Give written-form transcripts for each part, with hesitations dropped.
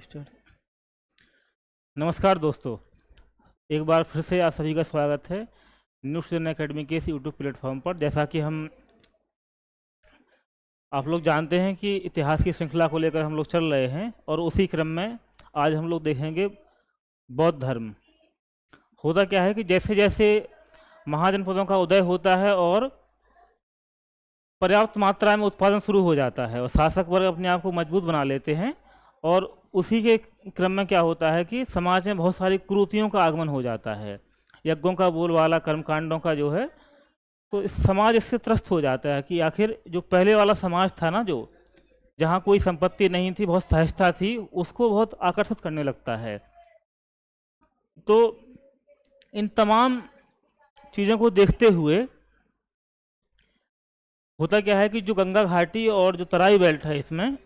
Start. नमस्कार दोस्तों, एक बार फिर से आप सभी का स्वागत है न्यू स्टूडेंट एकेडमी के इस यूट्यूब प्लेटफॉर्म पर। जैसा कि आप लोग जानते हैं कि इतिहास की श्रृंखला को लेकर हम लोग चल रहे हैं, और उसी क्रम में आज हम लोग देखेंगे बौद्ध धर्म। होता क्या है कि जैसे जैसे महाजनपदों का उदय होता है और पर्याप्त मात्रा में उत्पादन शुरू हो जाता है और शासक वर्ग अपने आप को मजबूत बना लेते हैं, और उसी के क्रम में क्या होता है कि समाज में बहुत सारी कुरीतियों का आगमन हो जाता है। यज्ञों का बोलबाला, कर्मकांडों का जो है, तो इस समाज इससे त्रस्त हो जाता है कि आखिर जो पहले वाला समाज था ना, जो जहाँ कोई संपत्ति नहीं थी, बहुत सहजता थी, उसको बहुत आकर्षित करने लगता है। तो इन तमाम चीज़ों को देखते हुए होता क्या है कि जो गंगा घाटी और जो तराई बेल्ट है, इसमें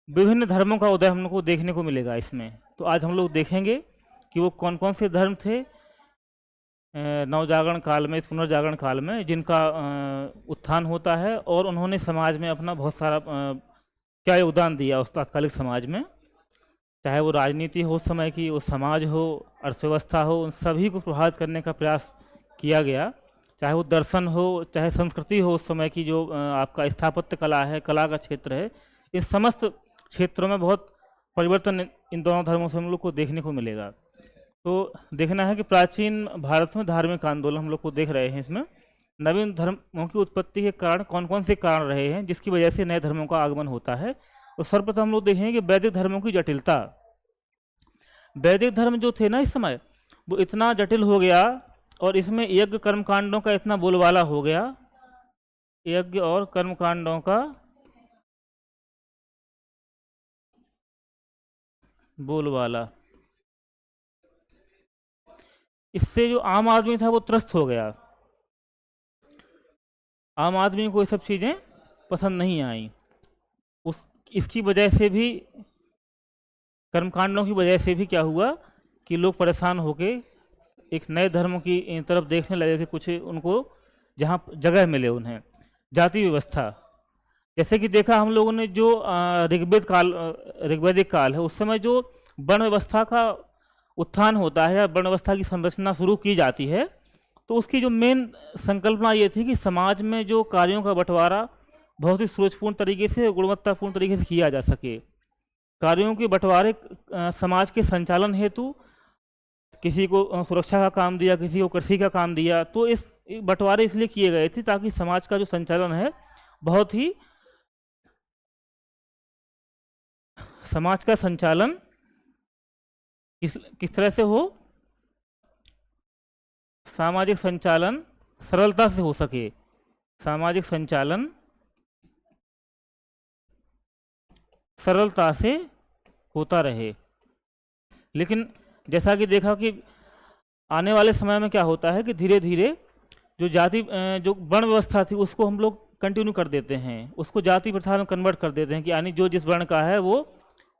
विभिन्न धर्मों का उदय हम लोग को देखने को मिलेगा इसमें। तो आज हम लोग देखेंगे कि वो कौन कौन से धर्म थे नवजागरण काल में, इस पुनर्जागरण काल में, जिनका उत्थान होता है और उन्होंने समाज में अपना बहुत सारा क्या योगदान दिया उस तात्कालिक समाज में। चाहे वो राजनीति हो उस समय की, वो समाज हो, अर्थव्यवस्था हो, उन सभी को प्रभावित करने का प्रयास किया गया। चाहे वो दर्शन हो, चाहे संस्कृति हो, उस समय की जो आपका स्थापत्य कला है, कला का क्षेत्र है, इन समस्त क्षेत्रों में बहुत परिवर्तन इन दोनों धर्मों से हम लोग को देखने को मिलेगा। तो देखना है कि प्राचीन भारत में धार्मिक आंदोलन हम लोग को देख रहे हैं। इसमें नवीन धर्मों की उत्पत्ति के कारण कौन कौन से कारण रहे हैं जिसकी वजह से नए धर्मों का आगमन होता है। तो सर्वप्रथम हम लोग देखेंगे कि वैदिक धर्मों की जटिलता। वैदिक धर्म जो थे ना इस समय, वो इतना जटिल हो गया और इसमें यज्ञ कर्मकांडों का इतना बोलबाला हो गया, यज्ञ और कर्मकांडों का बोलबाला, इससे जो आम आदमी था वो त्रस्त हो गया। आम आदमी को ये सब चीज़ें पसंद नहीं आई। इसकी वजह से भी, कर्मकांडों की वजह से भी क्या हुआ कि लोग परेशान होके एक नए धर्म की तरफ देखने लगे कि कुछ उनको जहाँ जगह मिले उन्हें। जाति व्यवस्था, जैसे कि देखा हम लोगों ने जो ऋग्वैदिक काल है, उस समय जो वर्ण व्यवस्था का उत्थान होता है या वर्ण व्यवस्था की संरचना शुरू की जाती है, तो उसकी जो मेन संकल्पना ये थी कि समाज में जो कार्यों का बंटवारा बहुत ही सुरुचिपूर्ण तरीके से, गुणवत्तापूर्ण तरीके से किया जा सके। कार्यों के बंटवारे समाज के संचालन हेतु किसी को सुरक्षा का काम दिया, किसी को कृषि का काम दिया। तो इस बंटवारे इसलिए किए गए थे ताकि समाज का जो संचालन है, बहुत ही समाज का संचालन किस तरह से हो, सामाजिक संचालन सरलता से हो सके, सामाजिक संचालन सरलता से होता रहे। लेकिन जैसा कि देखा कि आने वाले समय में क्या होता है कि धीरे धीरे जो जो वर्ण व्यवस्था थी उसको हम लोग कंटिन्यू कर देते हैं, उसको जाति प्रथा में कन्वर्ट कर देते हैं कि यानी जो जिस वर्ण का है वो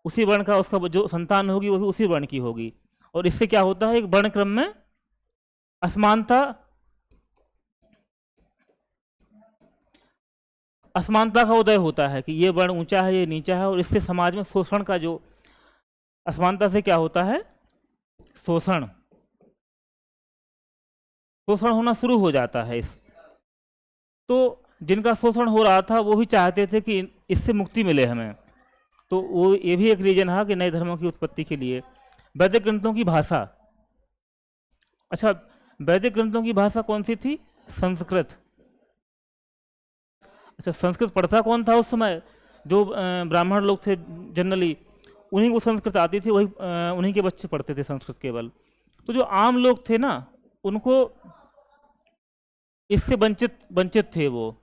उसी वर्ण का, उसका जो संतान होगी वो भी उसी वर्ण की होगी। और इससे क्या होता है, एक वर्ण क्रम में असमानता का उदय होता है कि ये वर्ण ऊंचा है, ये नीचा है, और इससे समाज में शोषण का जो असमानता से क्या होता है, शोषण होना शुरू हो जाता है। तो जिनका शोषण हो रहा था वो भी चाहते थे कि इससे मुक्ति मिले हमें। तो वो ये भी एक रीजन है कि नए धर्मों की उत्पत्ति के लिए। वैदिक ग्रंथों की भाषा, अच्छा, वैदिक ग्रंथों की भाषा कौन सी थी? संस्कृत। अच्छा, संस्कृत पढ़ता कौन था उस समय? जो ब्राह्मण लोग थे जनरली, उन्हीं को संस्कृत आती थी, वही उन्हीं के बच्चे पढ़ते थे संस्कृत केवल। तो जो आम लोग थे ना, उनको इससे वंचित थे वो।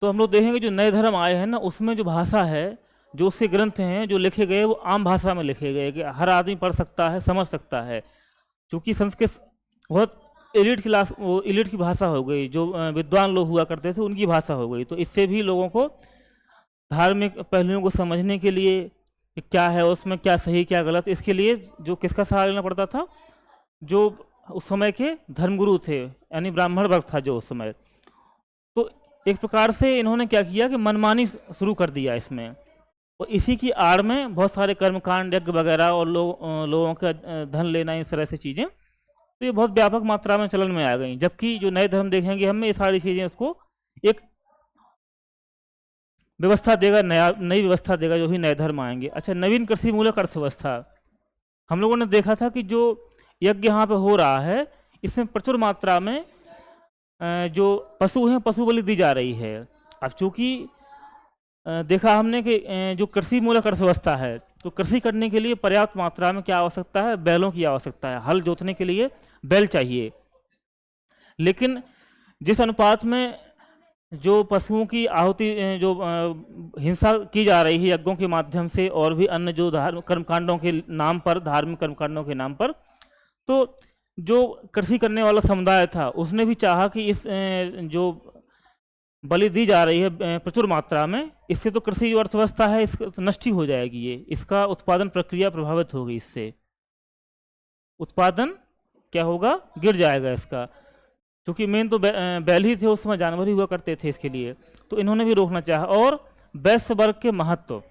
तो हम लोग देखेंगे जो नए धर्म आए हैं ना, उसमें जो भाषा है, जो उसके ग्रंथ हैं जो लिखे गए, वो आम भाषा में लिखे गए कि हर आदमी पढ़ सकता है, समझ सकता है। क्योंकि संस्कृत बहुत एलिट की भाषा हो गई, जो विद्वान लोग हुआ करते थे उनकी भाषा हो गई। तो इससे भी लोगों को धार्मिक पहलुओं को समझने के लिए क्या है उसमें, क्या सही क्या गलत, इसके लिए जो किसका सहारा लेना पड़ता था, जो उस समय के धर्मगुरु थे, यानी ब्राह्मण वर्ग था जो उस समय। तो एक प्रकार से इन्होंने क्या किया कि मनमानी शुरू कर दिया इसमें, और इसी की आड़ में बहुत सारे कर्मकांड यज्ञ वगैरह और लोगों का धन लेना, इस तरह से चीज़ें, तो ये बहुत व्यापक मात्रा में चलन में आ गई। जबकि जो नए धर्म देखेंगे हमें, ये सारी चीज़ें उसको एक व्यवस्था देगा, नई व्यवस्था देगा, जो भी नए धर्म आएंगे। अच्छा, नवीन कृषि मूलक अर्थव्यवस्था, हम लोगों ने देखा था कि जो यज्ञ यहाँ पे हो रहा है, इसमें प्रचुर मात्रा में जो पशु हैं, पशु बलि दी जा रही है। अब चूँकि देखा हमने कि जो कृषि मूलक अर्थव्यवस्था है, तो कृषि करने के लिए पर्याप्त मात्रा में क्या आवश्यकता है, बैलों की आवश्यकता है। हल जोतने के लिए बैल चाहिए। लेकिन जिस अनुपात में जो पशुओं की आहुति, जो हिंसा की जा रही है यज्ञों के माध्यम से, और भी अन्य जो कर्मकांडों के नाम पर, धार्मिक कर्मकांडों के नाम पर, तो जो कृषि करने वाला समुदाय था उसने भी चाहा कि इस जो बलि दी जा रही है प्रचुर मात्रा में, इससे तो कृषि जो अर्थव्यवस्था है इस तो नष्ट ही हो जाएगी, ये इसका उत्पादन प्रक्रिया प्रभावित होगी, इससे उत्पादन क्या होगा, गिर जाएगा इसका। क्योंकि मेन तो बैल ही थे उस समय, जानवर ही हुआ करते थे इसके लिए, तो इन्होंने भी रोकना चाहा। और वैश्य वर्ग के महत्व,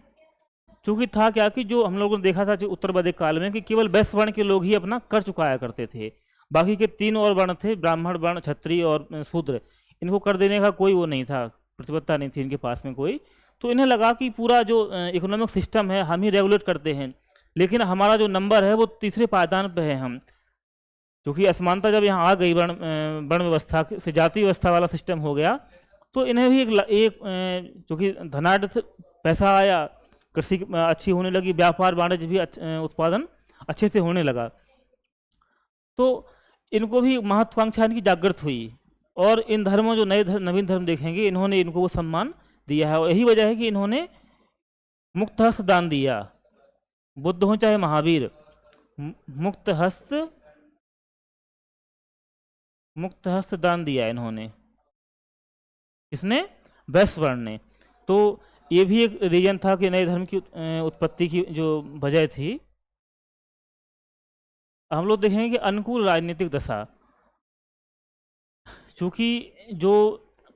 चूँकि था क्या कि जो हम लोगों ने देखा था उत्तर वैदिक काल में कि केवल वैश्य वर्ण के लोग ही अपना कर चुकाया करते थे, बाकी के 3 और वर्ण थे, ब्राह्मण वर्ण, क्षत्रिय और शूद्र, इनको कर देने का कोई वो नहीं था, प्रतिबद्धता नहीं थी इनके पास में कोई। तो इन्हें लगा कि पूरा जो इकोनॉमिक सिस्टम है हम ही रेगुलेट करते हैं, लेकिन हमारा जो नंबर है वो तीसरे पायदान पे है हम, क्योंकि असमानता जब यहाँ आ गई, वर्ण व्यवस्था से जाति व्यवस्था वाला सिस्टम हो गया, तो इन्हें भी एक चूँकि धनाढ़ पैसा आया, कृषि अच्छी होने लगी, व्यापार वाणिज्य भी उत्पादन अच्छे से होने लगा, तो इनको भी महत्वाकांक्षा इनकी जागृत हुई। और इन धर्मों, जो नवीन धर्म देखेंगे, इन्होंने इनको वो सम्मान दिया है। और यही वजह है कि इन्होंने मुक्त हस्त दान दिया। बुद्ध हो चाहे महावीर, मुक्त हस्त दान दिया इन्होंने, इसने वैश्य वर्ण ने। तो ये भी एक रीजन था कि नए धर्म की उत्पत्ति की जो वजह थी। हम लोग देखेंगे कि अनुकूल राजनीतिक दशा, चूँकि जो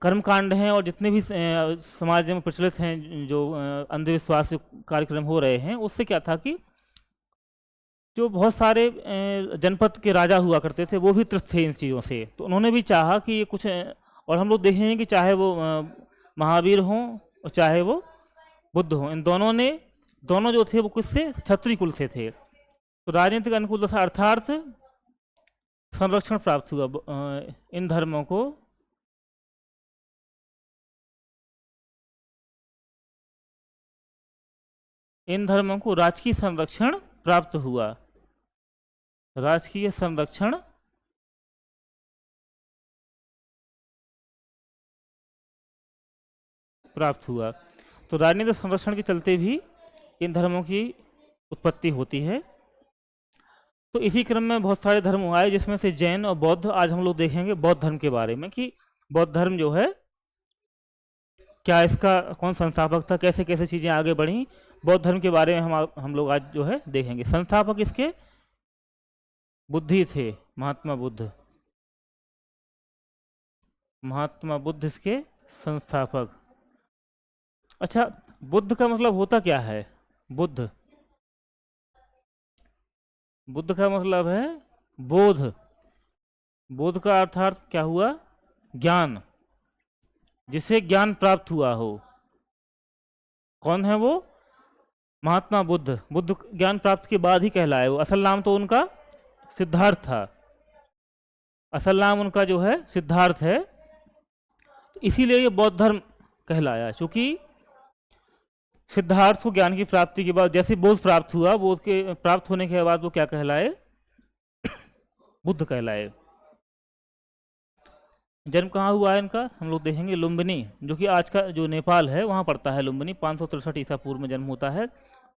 कर्मकांड हैं और जितने भी समाज में प्रचलित हैं जो अंधविश्वास कार्यक्रम हो रहे हैं, उससे क्या था कि जो बहुत सारे जनपद के राजा हुआ करते थे वो भी त्रस्त थे इन चीज़ों से, तो उन्होंने भी चाहा कि ये कुछ, और हम लोग देखेंगे कि चाहे वो महावीर हों और चाहे वो बुद्ध हों, इन दोनों जो थे वो किससे, क्षत्रिय कुल से थे। तो राजनीतिक अनुकूल दशा अर्थात संरक्षण प्राप्त हुआ इन धर्मों को, राजकीय संरक्षण प्राप्त हुआ, राजकीय संरक्षण प्राप्त हुआ। तो राजनीतिक संरक्षण के चलते भी इन धर्मों की उत्पत्ति होती है। तो इसी क्रम में बहुत सारे धर्म आए, जिसमें से जैन और बौद्ध। आज हम लोग देखेंगे बौद्ध धर्म के बारे में कि बौद्ध धर्म जो है क्या, इसका कौन संस्थापक था, कैसे कैसे चीज़ें आगे बढ़ी, बौद्ध धर्म के बारे में हम लोग आज जो है देखेंगे। संस्थापक इसके बुद्धि थे, महात्मा बुद्ध, इसके संस्थापक। अच्छा, बुद्ध का मतलब होता क्या है? बुद्ध का मतलब है बोध। बोध का अर्थात क्या हुआ? ज्ञान, जिसे ज्ञान प्राप्त हुआ हो। कौन है वो? महात्मा बुद्ध। बुद्ध ज्ञान प्राप्त के बाद ही कहलाए वो। असल नाम तो उनका सिद्धार्थ था, असल नाम उनका जो है सिद्धार्थ है, इसीलिए ये बौद्ध धर्म कहलाया। क्योंकि सिद्धार्थ को ज्ञान की प्राप्ति के बाद जैसे बोध प्राप्त हुआ, बोध के प्राप्त होने के बाद वो क्या कहलाए? बुद्ध कहलाए। जन्म कहाँ हुआ है इनका? हम लोग देखेंगे लुम्बिनी, जो कि आज का जो नेपाल है वहाँ पड़ता है लुम्बिनी। 563 ईसा पूर्व में जन्म होता है।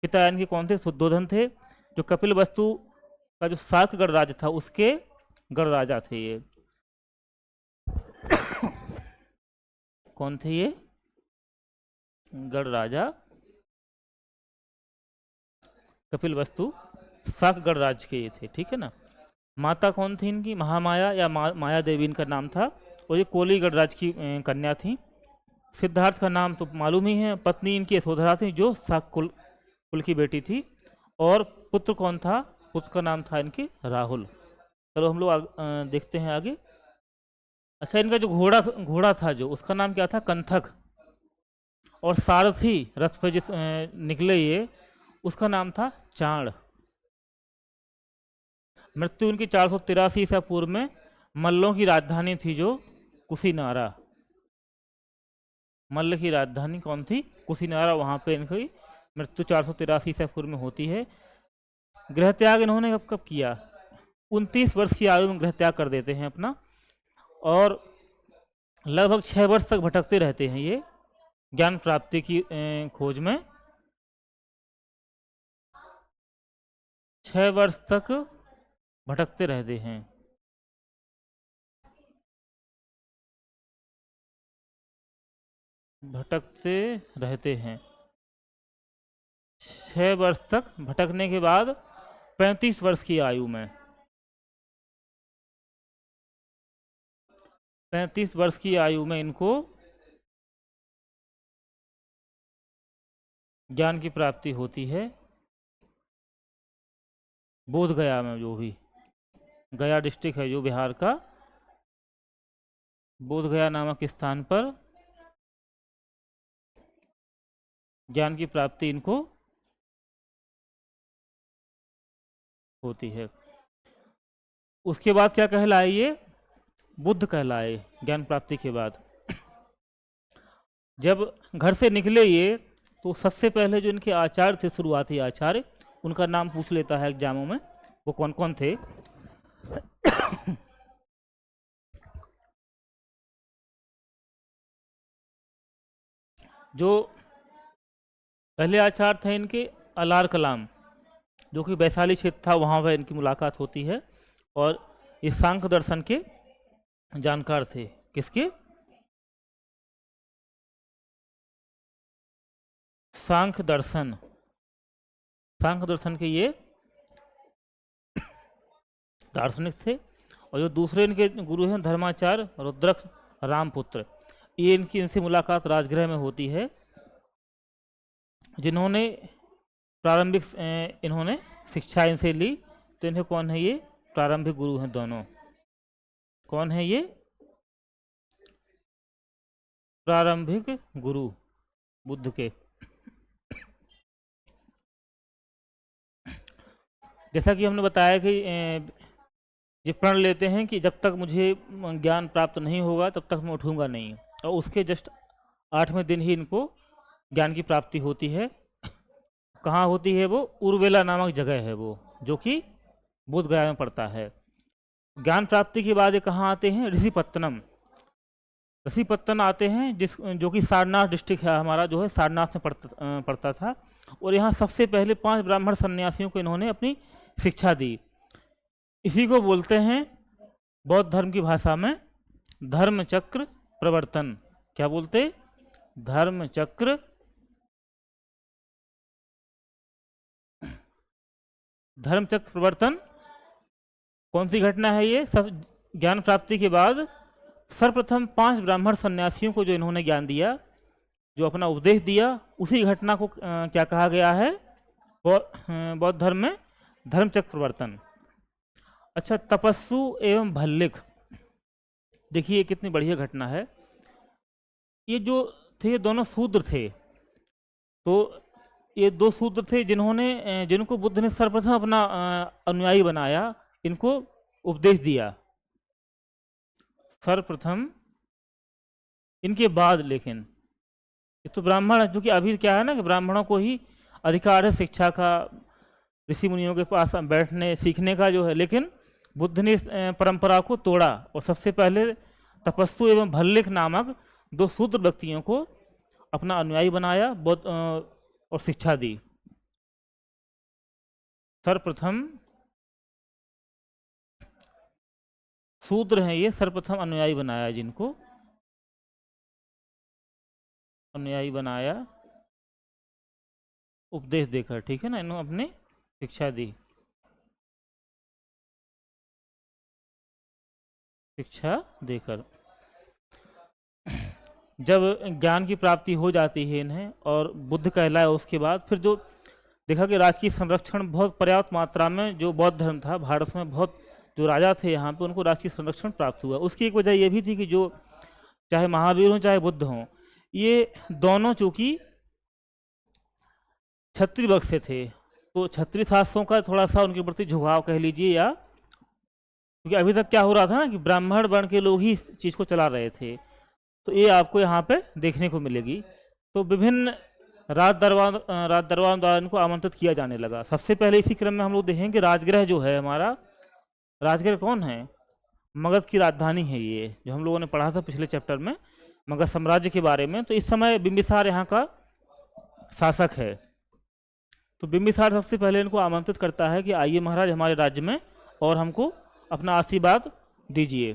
पिता इनके कौन थे? शुद्धोधन थे, जो कपिल वस्तु का जो शाक गणराज्य था उसके गणराजा थे ये। कौन थे ये? गणराजा कपिल वस्तु शाक गणराज्य के ये थे, ठीक है ना। माता कौन थी इनकी? महामाया या माया देवी इनका नाम था, और ये कोली गणराज्य की कन्या थी। सिद्धार्थ का नाम तो मालूम ही है, पत्नी इनकी यशोधरा थी जो शाक कुल की बेटी थी, और पुत्र कौन था, पुत्र का नाम था इनके राहुल। चलो हम लोग देखते हैं आगे। अच्छा, इनका जो घोड़ा घोड़ा था जो, उसका नाम क्या था, कंथक। और सारथी रथ पे जिस निकले ये, उसका नाम था चाण। मृत्यु उनकी 483 ईसा पूर्व में मल्लों की राजधानी थी जो कुशीनारा। मल्ल की राजधानी कौन थी, कुशीनारा, वहाँ पे इनकी मृत्यु 483 ईसा पूर्व में होती है। गृह त्याग इन्होंने कब कब किया, 29 वर्ष की आयु में गृह त्याग कर देते हैं अपना, और लगभग 6 वर्ष तक भटकते रहते हैं ये ज्ञान प्राप्ति की खोज में। 6 वर्ष तक भटकते रहते हैं। भटकते रहते हैं 6 वर्ष तक भटकने के बाद 35 वर्ष की आयु में, 35 वर्ष की आयु में इनको ज्ञान की प्राप्ति होती है। बोध गया में, जो भी गया डिस्ट्रिक्ट है जो बिहार का, बोध गया नामक स्थान पर ज्ञान की प्राप्ति इनको होती है। उसके बाद क्या कहलाए ये, बुद्ध कहलाए ज्ञान प्राप्ति के बाद। जब घर से निकले ये, तो सबसे पहले जो इनके आचार्य थे, शुरुआती आचार्य, उनका नाम पूछ लेता है एग्जामों में, वो कौन कौन थे। जो पहले आचार्य थे इनके, अलार कलाम, जो कि वैशाली क्षेत्र था, वहाँ पर इनकी मुलाकात होती है। और ये सांख्य दर्शन के जानकार थे। किसके, सांख्य दर्शन, सांख्य दर्शन के ये दार्शनिक थे। और जो दूसरे इनके गुरु हैं धर्माचार्य रुद्रक रामपुत्र, ये इनसे मुलाकात राजगृह में होती है, जिन्होंने प्रारंभिक इन्होंने शिक्षा इनसे ली। तो इन्हें कौन है ये, प्रारंभिक गुरु हैं दोनों। कौन है ये, प्रारंभिक गुरु बुद्ध के। जैसा कि हमने बताया कि ये प्रण लेते हैं कि जब तक मुझे ज्ञान प्राप्त नहीं होगा तब तक मैं उठूंगा नहीं, और उसके जस्ट 8वें दिन ही इनको ज्ञान की प्राप्ति होती है। कहाँ होती है वो, उर्वेला नामक जगह है वो, जो कि बोध गया में पड़ता है। ज्ञान प्राप्ति के बाद ये कहाँ आते हैं, ऋषिपत्तनम। ऋषिपत्तन आते हैं, जो कि सारनाथ डिस्ट्रिक्ट है हमारा, जो है सारनाथ में पड़ता था। और यहाँ सबसे पहले 5 ब्राह्मण सन्यासियों को इन्होंने अपनी शिक्षा दी। इसी को बोलते हैं बौद्ध धर्म की भाषा में धर्म चक्र प्रवर्तन। क्या बोलते, धर्म चक्र प्रवर्तन। कौन सी घटना है ये, सब ज्ञान प्राप्ति के बाद सर्वप्रथम 5 ब्राह्मण सन्यासियों को जो इन्होंने ज्ञान दिया, जो अपना उपदेश दिया, उसी घटना को क्या कहा गया है, बौद्ध धर्म में धर्मचक्र प्रवर्तन। अच्छा, तपस्सु एवं भल्लिक, देखिए कितनी बढ़िया घटना है। ये जो थे दोनों शूद्र थे, तो ये 2 शूद्र थे जिनको बुद्ध ने सर्वप्रथम अपना अनुयायी बनाया, इनको उपदेश दिया सर्वप्रथम। इनके बाद लेकिन ये तो ब्राह्मण, जो कि अभी क्या है ना कि ब्राह्मणों को ही अधिकार है शिक्षा का, ऋषि मुनियों के पास बैठने सीखने का जो है, लेकिन बुद्ध ने इस परंपरा को तोड़ा और सबसे पहले तपस्सु एवं भल्लिक नामक 2 शूद्र व्यक्तियों को अपना अनुयायी बनाया और शिक्षा दी। सर्वप्रथम शूद्र हैं ये, सर्वप्रथम अनुयायी बनाया, जिनको अनुयायी बनाया उपदेश देकर, ठीक है ना, इन्होंने अपनी शिक्षा दी, शिक्षा देकर। जब ज्ञान की प्राप्ति हो जाती है इन्हें और बुद्ध कहलाए, उसके बाद फिर जो देखा कि राजकीय संरक्षण बहुत पर्याप्त मात्रा में, जो बौद्ध धर्म था भारत में, बहुत जो राजा थे यहाँ पे उनको राजकीय संरक्षण प्राप्त हुआ। उसकी एक वजह ये भी थी कि जो चाहे महावीर हों चाहे बुद्ध हों, ये दोनों चूंकि क्षत्रिय वर्ग से थे, तो क्षत्रिय शास्त्रों का थोड़ा सा उनके प्रति झुकाव कह लीजिए, या क्योंकि अभी तक क्या हो रहा था ना कि ब्राह्मण वर्ण के लोग ही इस चीज़ को चला रहे थे, तो ये आपको यहाँ पे देखने को मिलेगी। तो विभिन्न राज दरबार द्वारा इनको आमंत्रित किया जाने लगा। सबसे पहले इसी क्रम में हम लोग देखेंगे राजगृह जो है हमारा, राजगृह कौन है? मगध की राजधानी है ये, जो हम लोगों ने पढ़ा था पिछले चैप्टर में मगध साम्राज्य के बारे में। तो इस समय बिंबिसार यहाँ का शासक है। तो बिंबिसार सबसे पहले इनको आमंत्रित करता है कि आइए महाराज हमारे राज्य में और हमको अपना आशीर्वाद दीजिए।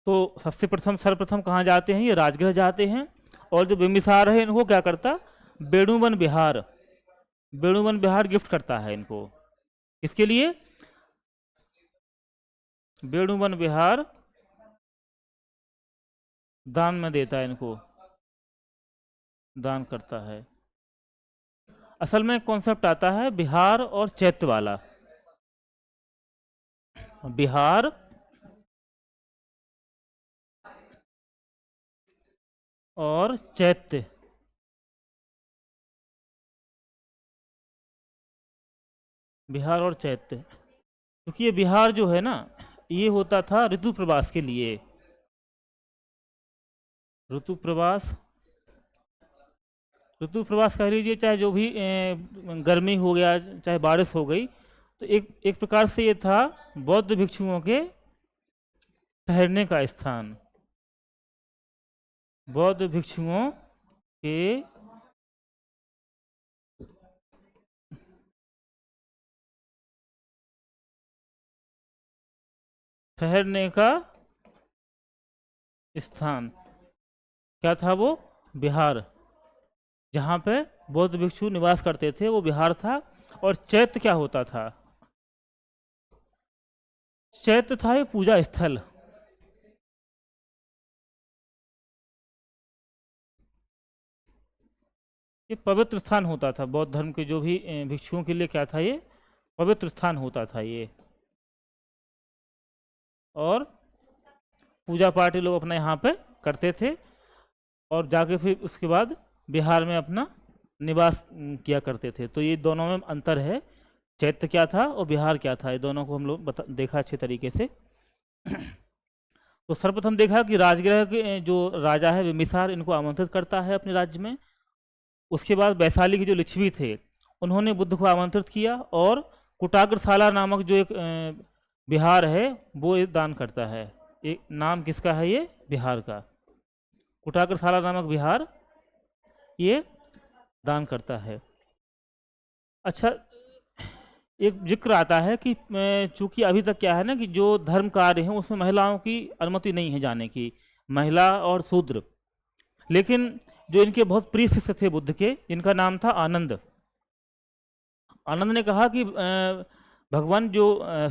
तो सबसे प्रथम सर्वप्रथम कहाँ जाते हैं? ये राजगृह जाते हैं। और जो बिंबिसार है इनको क्या करता? बेणुवन विहार, बेणुवन विहार गिफ्ट करता है इनको। इसके लिए बेणुवन विहार दान में देता है, इनको दान करता है। असल में कॉन्सेप्ट आता है बिहार और चैत्य वाला। बिहार और चैत्य, बिहार और चैत्य, क्योंकि ये बिहार जो है ना, ये होता था ऋतु प्रवास के लिए। ऋतु प्रवास, ऋतु प्रवास कह लीजिए, चाहे जो भी गर्मी हो गया चाहे बारिश हो गई, तो एक प्रकार से ये था बौद्ध भिक्षुओं के ठहरने का स्थान, बौद्ध भिक्षुओं के ठहरने का स्थान। क्या था वो? बिहार। जहाँ पे बौद्ध भिक्षु निवास करते थे वो बिहार था। और चैत्य क्या होता था? चैत्य था ये पूजा स्थल। ये पवित्र स्थान होता था बौद्ध धर्म के जो भी भिक्षुओं के लिए। क्या था ये? पवित्र स्थान होता था ये। और पूजा पाठ लोग अपना यहाँ पे करते थे और जाके फिर उसके बाद बिहार में अपना निवास किया करते थे। तो ये दोनों में अंतर है, चैत्य क्या था और बिहार क्या था, ये दोनों को हम लोग देखा अच्छे तरीके से। तो सर्वप्रथम देखा कि राजगृह के जो राजा है बिम्बिसार, इनको आमंत्रित करता है अपने राज्य में। उसके बाद वैशाली के जो लिच्छवी थे उन्होंने बुद्ध को आमंत्रित किया और कुटाग्रशाला नामक जो एक बिहार है वो दान करता है। एक नाम किसका है ये? बिहार का। कुटाग्रशाला नामक बिहार ये दान करता है। अच्छा, एक जिक्र आता है कि चूंकि अभी तक क्या है ना कि जो धर्म कार्य हैं उसमें महिलाओं की अनुमति नहीं है जाने की, महिला और शूद्र। लेकिन जो इनके बहुत प्रिय शिष्य थे बुद्ध के, इनका नाम था आनंद। आनंद ने कहा कि भगवान जो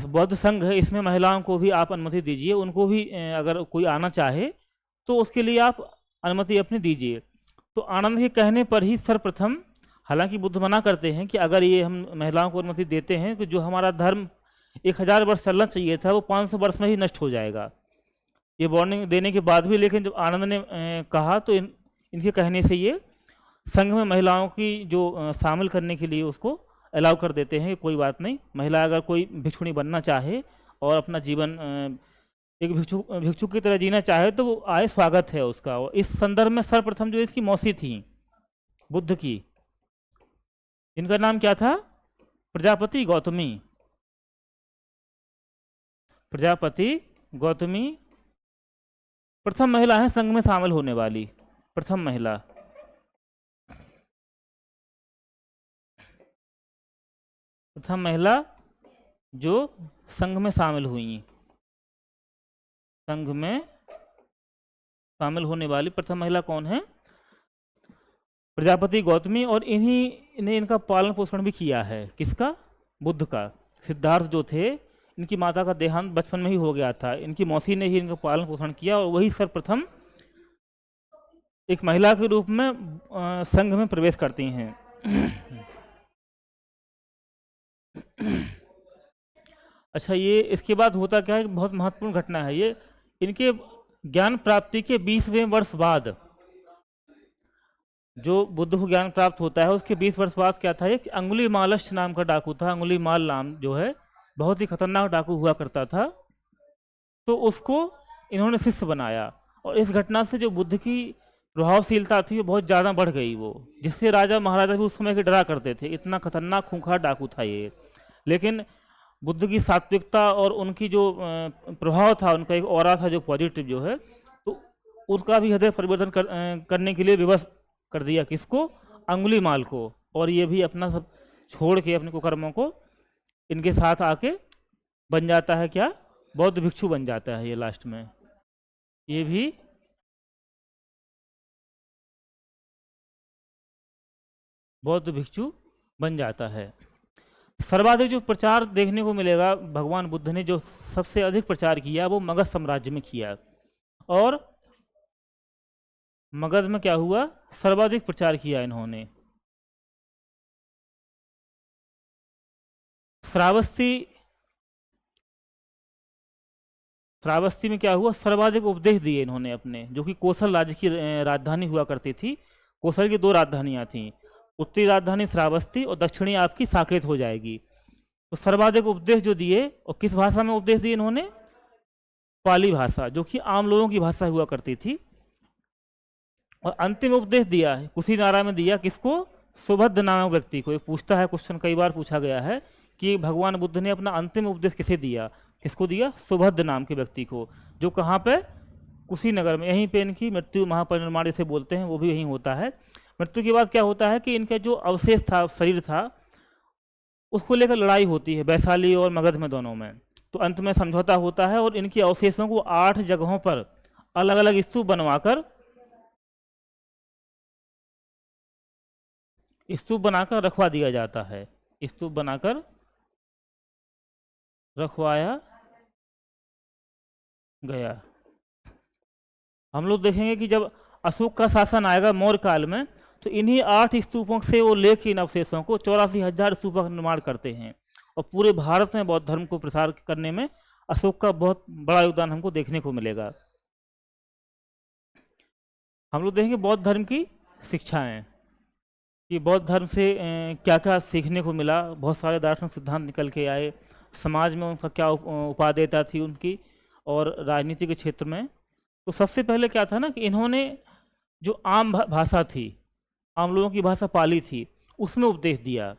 बौद्ध संघ है इसमें महिलाओं को भी आप अनुमति दीजिए, उनको भी अगर कोई आना चाहे तो उसके लिए आप अनुमति अपनी दीजिए। तो आनंद के कहने पर ही सर्वप्रथम, हालांकि बुद्ध मना करते हैं कि अगर ये हम महिलाओं को अनुमति देते हैं कि जो हमारा धर्म 1000 वर्ष चलना चाहिए था वो 500 वर्ष में ही नष्ट हो जाएगा, ये वार्निंग देने के बाद भी। लेकिन जब आनंद ने कहा तो इनके कहने से ये संघ में महिलाओं की जो शामिल करने के लिए उसको अलाउ कर देते हैं। कोई बात नहीं, महिला अगर कोई भिक्षुणी बनना चाहे और अपना जीवन एक भिक्षु की तरह जीना चाहे तो वो आए, स्वागत है उसका। और इस संदर्भ में सर्वप्रथम जो इसकी मौसी थी बुद्ध की, इनका नाम क्या था? प्रजापति गौतमी। प्रजापति गौतमी प्रथम महिला है संघ में शामिल होने वाली, प्रथम महिला। प्रथम महिला जो संघ में शामिल हुई, संघ में शामिल होने वाली प्रथम महिला कौन है? प्रजापति गौतमी। और इन्हीं ने इनका पालन पोषण भी किया है। किसका? बुद्ध का। सिद्धार्थ जो थे, इनकी माता का देहांत बचपन में ही हो गया था, इनकी मौसी ने ही इनका पालन पोषण किया और वही सर्वप्रथम एक महिला के रूप में संघ में प्रवेश करती हैं। अच्छा, ये इसके बाद होता क्या है, बहुत महत्वपूर्ण घटना है ये। इनके ज्ञान प्राप्ति के 20वें वर्ष बाद, जो बुद्ध को ज्ञान प्राप्त होता है उसके 20 वर्ष बाद क्या था, एक अंगुली मालस्य नाम का डाकू था। अंगुली माल नाम जो है बहुत ही खतरनाक डाकू हुआ करता था, तो उसको इन्होंने शिष्य बनाया। और इस घटना से जो बुद्ध की प्रभावशीलता थी वो बहुत ज़्यादा बढ़ गई, वो जिससे राजा महाराजा भी उस समय के डरा करते थे। इतना खतरनाक खूंखार डाकू था ये। लेकिन बुद्ध की सात्विकता और उनकी जो प्रभाव था, उनका एक ऑरा था जो पॉजिटिव जो है, तो उसका भी हृदय परिवर्तन करने के लिए विवश कर दिया किसको, अंगुली माल को। और ये भी अपना सब छोड़ के अपने कुकर्मों को इनके साथ आके बन जाता है क्या, बौद्ध भिक्षु बन जाता है ये लास्ट में। ये भी बौद्ध भिक्षु बन जाता है। सर्वाधिक जो प्रचार देखने को मिलेगा, भगवान बुद्ध ने जो सबसे अधिक प्रचार किया वो मगध साम्राज्य में किया। और मगध में क्या हुआ, सर्वाधिक प्रचार किया इन्होंने। श्रावस्ती में क्या हुआ, सर्वाधिक उपदेश दिए इन्होंने अपने, जो कि कौशल राज्य की राजधानी हुआ करती थी। कौशल की 2 राजधानियां थीं, उत्तरी राजधानी श्रावस्ती और दक्षिणी आपकी साकेत हो जाएगी। तो सर्वाधिक उपदेश जो दिए, और किस भाषा में उपदेश दिए इन्होंने, पाली भाषा, जो कि आम लोगों की भाषा हुआ करती थी। और अंतिम उपदेश दिया है कुशीनारा में दिया, किसको, सुभद्र नामक व्यक्ति को। ये पूछता है क्वेश्चन, कई बार पूछा गया है कि भगवान बुद्ध ने अपना अंतिम उपदेश किसे दिया, किसको दिया, सुभद्र नाम के व्यक्ति को, जो कहाँ पे, कुशीनगर में। यहीं पे इनकी मृत्यु, महापरिनिर्वाण जिसे बोलते हैं, वो भी यहीं होता है। मृत्यु के बाद क्या होता है कि इनका जो अवशेष था, शरीर था, उसको लेकर लड़ाई होती है वैशाली और मगध में, दोनों में। तो अंत में समझौता होता है और इनके अवशेषों को 8 जगहों पर अलग अलग स्तूप बनवाकर रखवा दिया जाता है। स्तूप बनाकर रखवाया गया। हम लोग देखेंगे कि जब अशोक का शासन आएगा मौर्य काल में, तो इन्हीं 8 स्तूपों से वो लेके इन अवशेषों को 84,000 स्तूपों का निर्माण करते हैं। और पूरे भारत में बौद्ध धर्म को प्रसार करने में अशोक का बहुत बड़ा योगदान हमको देखने को मिलेगा। हम लोग देखेंगे बौद्ध धर्म की शिक्षाएं, कि बौद्ध धर्म से क्या क्या सीखने को मिला। बहुत सारे दार्शनिक सिद्धांत निकल के आए, समाज में उनका क्या उपादेयता थी उनकी, और राजनीति के क्षेत्र में। तो सबसे पहले क्या था ना, कि इन्होंने जो आम भाषा थी, आम लोगों की भाषा पाली थी, उसमें उपदेश दिया।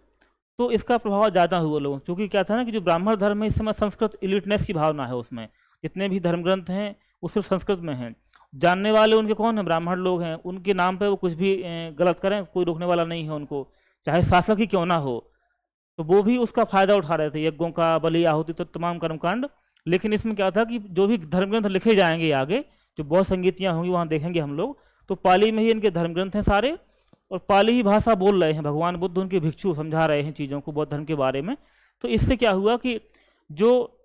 तो इसका प्रभाव ज़्यादा हुआ लोगों, क्योंकि क्या था ना, कि जो ब्राह्मण धर्म है इस समय संस्कृत इलिटनेस की भावना है उसमें। जितने भी धर्म ग्रंथ हैं वो सिर्फ संस्कृत में हैं। जानने वाले उनके कौन है, ब्राह्मण लोग हैं। उनके नाम पे वो कुछ भी गलत करें, कोई रोकने वाला नहीं है उनको, चाहे शासक ही क्यों ना हो। तो वो भी उसका फायदा उठा रहे थे, यज्ञों का, बलि आहुति, तो तमाम कर्मकांड। लेकिन इसमें क्या था कि जो भी धर्मग्रंथ लिखे जाएंगे आगे, जो बहुत संगीतियाँ होंगी वहाँ देखेंगे हम लोग, तो पाली में ही इनके धर्मग्रंथ हैं सारे, और पाली ही भाषा बोल रहे हैं भगवान बुद्ध, उनके भिक्षु समझा रहे हैं चीज़ों को, बौद्ध धर्म के बारे में। तो इससे क्या हुआ कि जो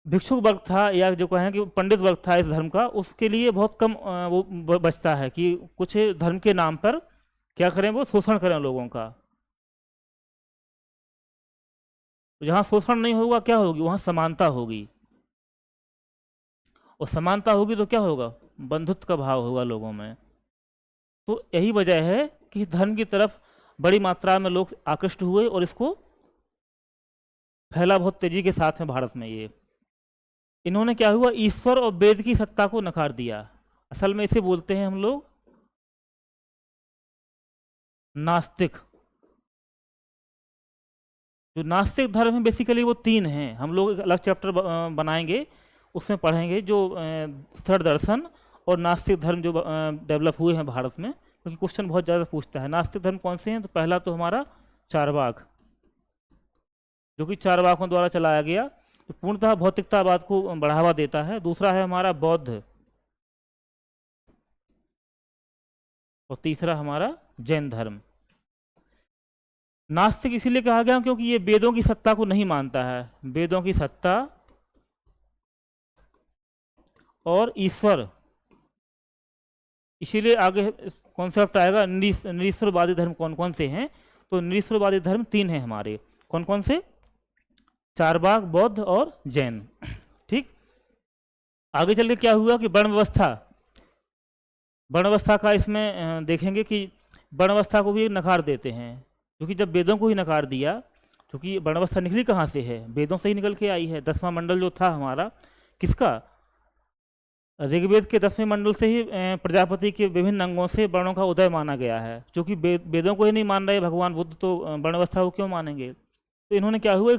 भिक्षुक वर्ग था, या जो कहें कि पंडित वर्ग था इस धर्म का, उसके लिए बहुत कम वो बचता है कि कुछ धर्म के नाम पर क्या करें, वो शोषण करें लोगों का। तो जहाँ शोषण नहीं होगा क्या होगी, वहाँ समानता होगी, और समानता होगी तो क्या होगा, बंधुत्व का भाव होगा लोगों में। तो यही वजह है कि धर्म की तरफ बड़ी मात्रा में लोग आकृष्ट हुए, और इसको फैला बहुत तेजी के साथ में भारत में ये। इन्होंने क्या हुआ, ईश्वर और वेद की सत्ता को नकार दिया। असल में इसे बोलते हैं हम लोग नास्तिक। जो नास्तिक धर्म है बेसिकली वो 3 हैं, हम लोग अलग चैप्टर बनाएंगे, उसमें पढ़ेंगे जो थर्ड दर्शन और नास्तिक धर्म जो डेवलप हुए हैं भारत में, क्योंकि क्वेश्चन बहुत ज़्यादा पूछता है। नास्तिक धर्म कौन से हैं, तो पहला तो हमारा चारवाक, जो कि चारवाकों द्वारा चलाया गया, तो पूर्णतः भौतिकतावाद को बढ़ावा देता है। दूसरा है हमारा बौद्ध, और तीसरा हमारा जैन धर्म। नास्तिक इसीलिए कहा गया क्योंकि ये वेदों की सत्ता को नहीं मानता है, वेदों की सत्ता और ईश्वर इसीलिए आगे कॉन्सेप्ट आएगा निरीश्वरवादी धर्म कौन कौन से हैं। तो निरीश्वरवादी धर्म 3 हैं हमारे। कौन कौन से? चारवाक, बौद्ध और जैन। ठीक। आगे चल के क्या हुआ कि वर्ण व्यवस्था, वर्ण व्यवस्था का इसमें देखेंगे कि वर्ण व्यवस्था को भी नकार देते हैं, क्योंकि जब वेदों को ही नकार दिया, क्योंकि वर्ण व्यवस्था निकली कहाँ से है? वेदों से ही निकल के आई है। 10वां मंडल जो था हमारा, किसका? ऋग्वेद के 10वें मंडल से ही प्रजापति के विभिन्न अंगों से वर्णों का उदय माना गया है। क्योंकि वेदों को ही नहीं मान रहे भगवान बुद्ध, तो वर्ण व्यवस्था को क्यों मानेंगे? तो इन्होंने क्या हुआ,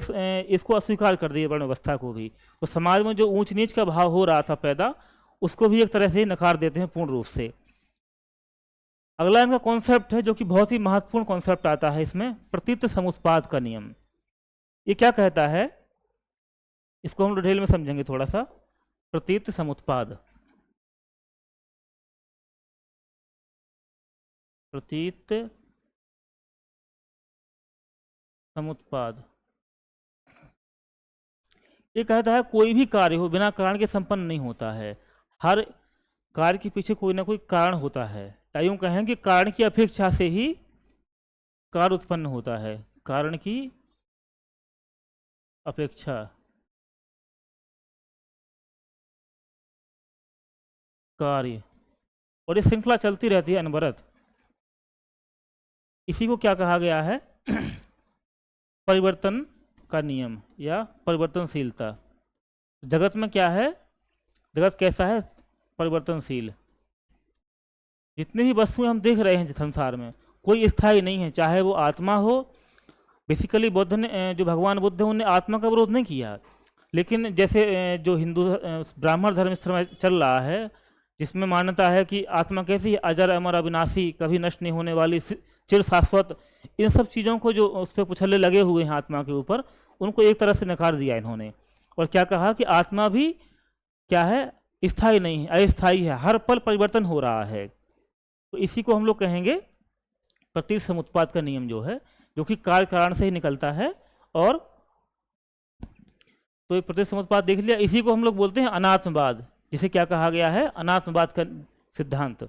इसको अस्वीकार कर दिया वर्ण व्यवस्था को भी। तो समाज में जो ऊंच नीच का भाव हो रहा था पैदा, उसको भी एक तरह से नकार देते हैं पूर्ण रूप से। अगला इनका कॉन्सेप्ट है जो कि बहुत ही महत्वपूर्ण कॉन्सेप्ट आता है इसमें, प्रतीत समुत्पाद का नियम। ये क्या कहता है, इसको हम डिटेल में समझेंगे थोड़ा सा। प्रतीत समुत्पाद, प्रतीत समुत्पाद ये कहता है कोई भी कार्य हो बिना कारण के संपन्न नहीं होता है। हर कार्य के पीछे कोई ना कोई कारण होता है, या यूं कहें कि कारण की अपेक्षा से ही कार्य उत्पन्न होता है। कारण की अपेक्षा कार्य, और ये श्रृंखला चलती रहती है अनवरत। इसी को क्या कहा गया है? परिवर्तन का नियम या परिवर्तनशीलता। जगत में क्या है? जगत कैसा है? परिवर्तनशील। जितनी भी वस्तुएं हम देख रहे हैं संसार में, कोई स्थायी नहीं है, चाहे वो आत्मा हो। बेसिकली बुद्ध ने, जो भगवान बुद्ध है, उन्होंने आत्मा का विरोध नहीं किया। लेकिन जैसे जो हिंदू ब्राह्मण धर्म इस तरह चल रहा है, जिसमें मान्यता है कि आत्मा कैसी है? अजर, अमर, अविनाशी, कभी नष्ट नहीं होने वाली, चिर शाश्वत। इन सब चीज़ों को जो उस पर पुछल्ले लगे हुए हैं आत्मा के ऊपर, उनको एक तरह से नकार दिया इन्होंने। और क्या कहा कि आत्मा भी क्या है? स्थायी नहीं है, अस्थायी है, हर पल परिवर्तन हो रहा है। तो इसी को हम लोग कहेंगे प्रतीत समुत्पाद का नियम, जो है, जो कि कार्य कारण से ही निकलता है। और तो ये प्रतीत समुत्पाद देख लिया। इसी को हम लोग बोलते हैं अनात्मवाद, जिसे क्या कहा गया है? अनात्मवाद का सिद्धांत।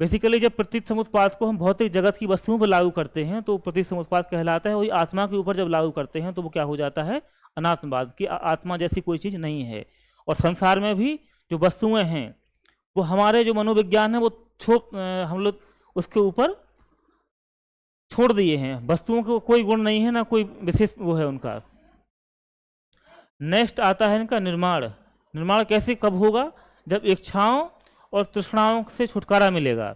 बेसिकली जब प्रतीत समुत्पाद को हम भौतिक जगत की वस्तुओं पर लागू करते हैं तो प्रतीत समुत्पाद कहलाता है। वही आत्मा के ऊपर जब लागू करते हैं तो वो क्या हो जाता है? अनात्मवाद, कि आत्मा जैसी कोई चीज़ नहीं है। और संसार में भी जो वस्तुएं हैं, वो हमारे जो मनोविज्ञान है, वो हम लोग उसके ऊपर छोड़ दिए हैं। वस्तुओं को कोई गुण नहीं है, ना कोई विशेष वो है उनका। नेक्स्ट आता है इनका निर्माण। निर्माण कैसे, कब होगा? जब इच्छाओं और तृष्णाओं से छुटकारा मिलेगा।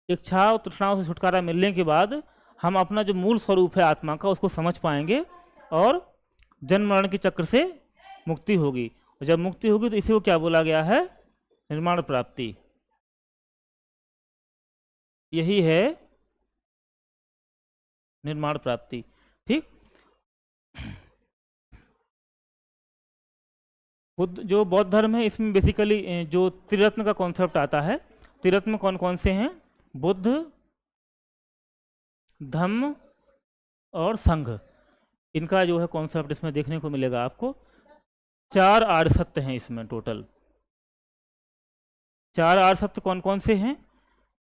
इच्छा और तृष्णाओं से छुटकारा मिलने के बाद हम अपना जो मूल स्वरूप है आत्मा का, उसको समझ पाएंगे और जन्म मरण के चक्र से मुक्ति होगी। और जब मुक्ति होगी तो इसी को क्या बोला गया है? निर्माण प्राप्ति। यही है निर्माण प्राप्ति। ठीक। बुद्ध, जो बौद्ध धर्म है, इसमें बेसिकली जो त्रिरत्न का कॉन्सेप्ट आता है। त्रिरत्न कौन कौन से हैं? बुद्ध, धम्म और संघ। इनका जो है कॉन्सेप्ट इसमें देखने को मिलेगा आपको। 4 आर्य सत्य हैं इसमें टोटल। 4 आर्य सत्य कौन कौन से हैं?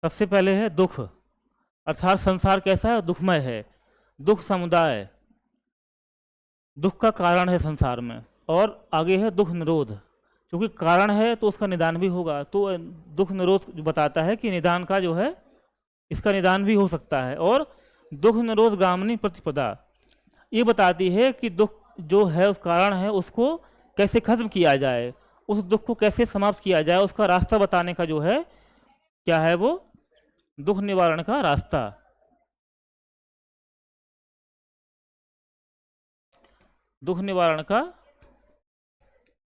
सबसे पहले है दुख, अर्थात संसार कैसा है? दुखमय है। दुख समुदाय, दुख का कारण है संसार में। और आगे है दुख निरोध, क्योंकि कारण है तो उसका निदान भी होगा। तो दुख निरोध बताता है कि निदान का जो है, इसका निदान भी हो सकता है। और दुख निरोध गामिनी प्रतिपदा, ये बताती है कि दुख जो है, उस कारण है, उसको कैसे खत्म किया जाए, उस दुख को कैसे समाप्त किया जाए, उसका रास्ता बताने का जो है, क्या है वो? दुख निवारण का रास्ता। दुख निवारण का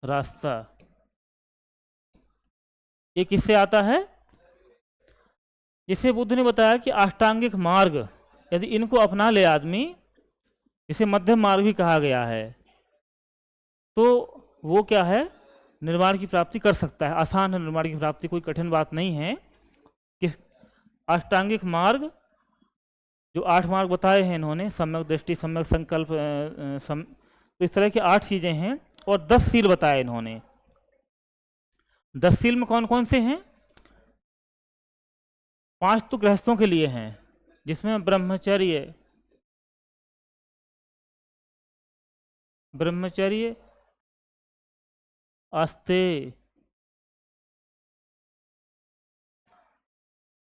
रास्ता ये किससे आता है? जिसे बुद्ध ने बताया कि अष्टांगिक मार्ग, यदि इनको अपना ले आदमी, इसे मध्यम मार्ग भी कहा गया है, तो वो क्या है? निर्वाण की प्राप्ति कर सकता है। आसान है निर्वाण की प्राप्ति, कोई कठिन बात नहीं है। किस अष्टांगिक मार्ग, जो 8 मार्ग बताए हैं इन्होंने, सम्यक दृष्टि, सम्यक संकल्प, तो इस तरह की 8 चीजें हैं। और 10 सील बताए इन्होंने। 10 सील में कौन कौन से हैं? 5 तो गृहस्थों के लिए हैं, जिसमें ब्रह्मचर्य, ब्रह्मचर्य, आस्तेय,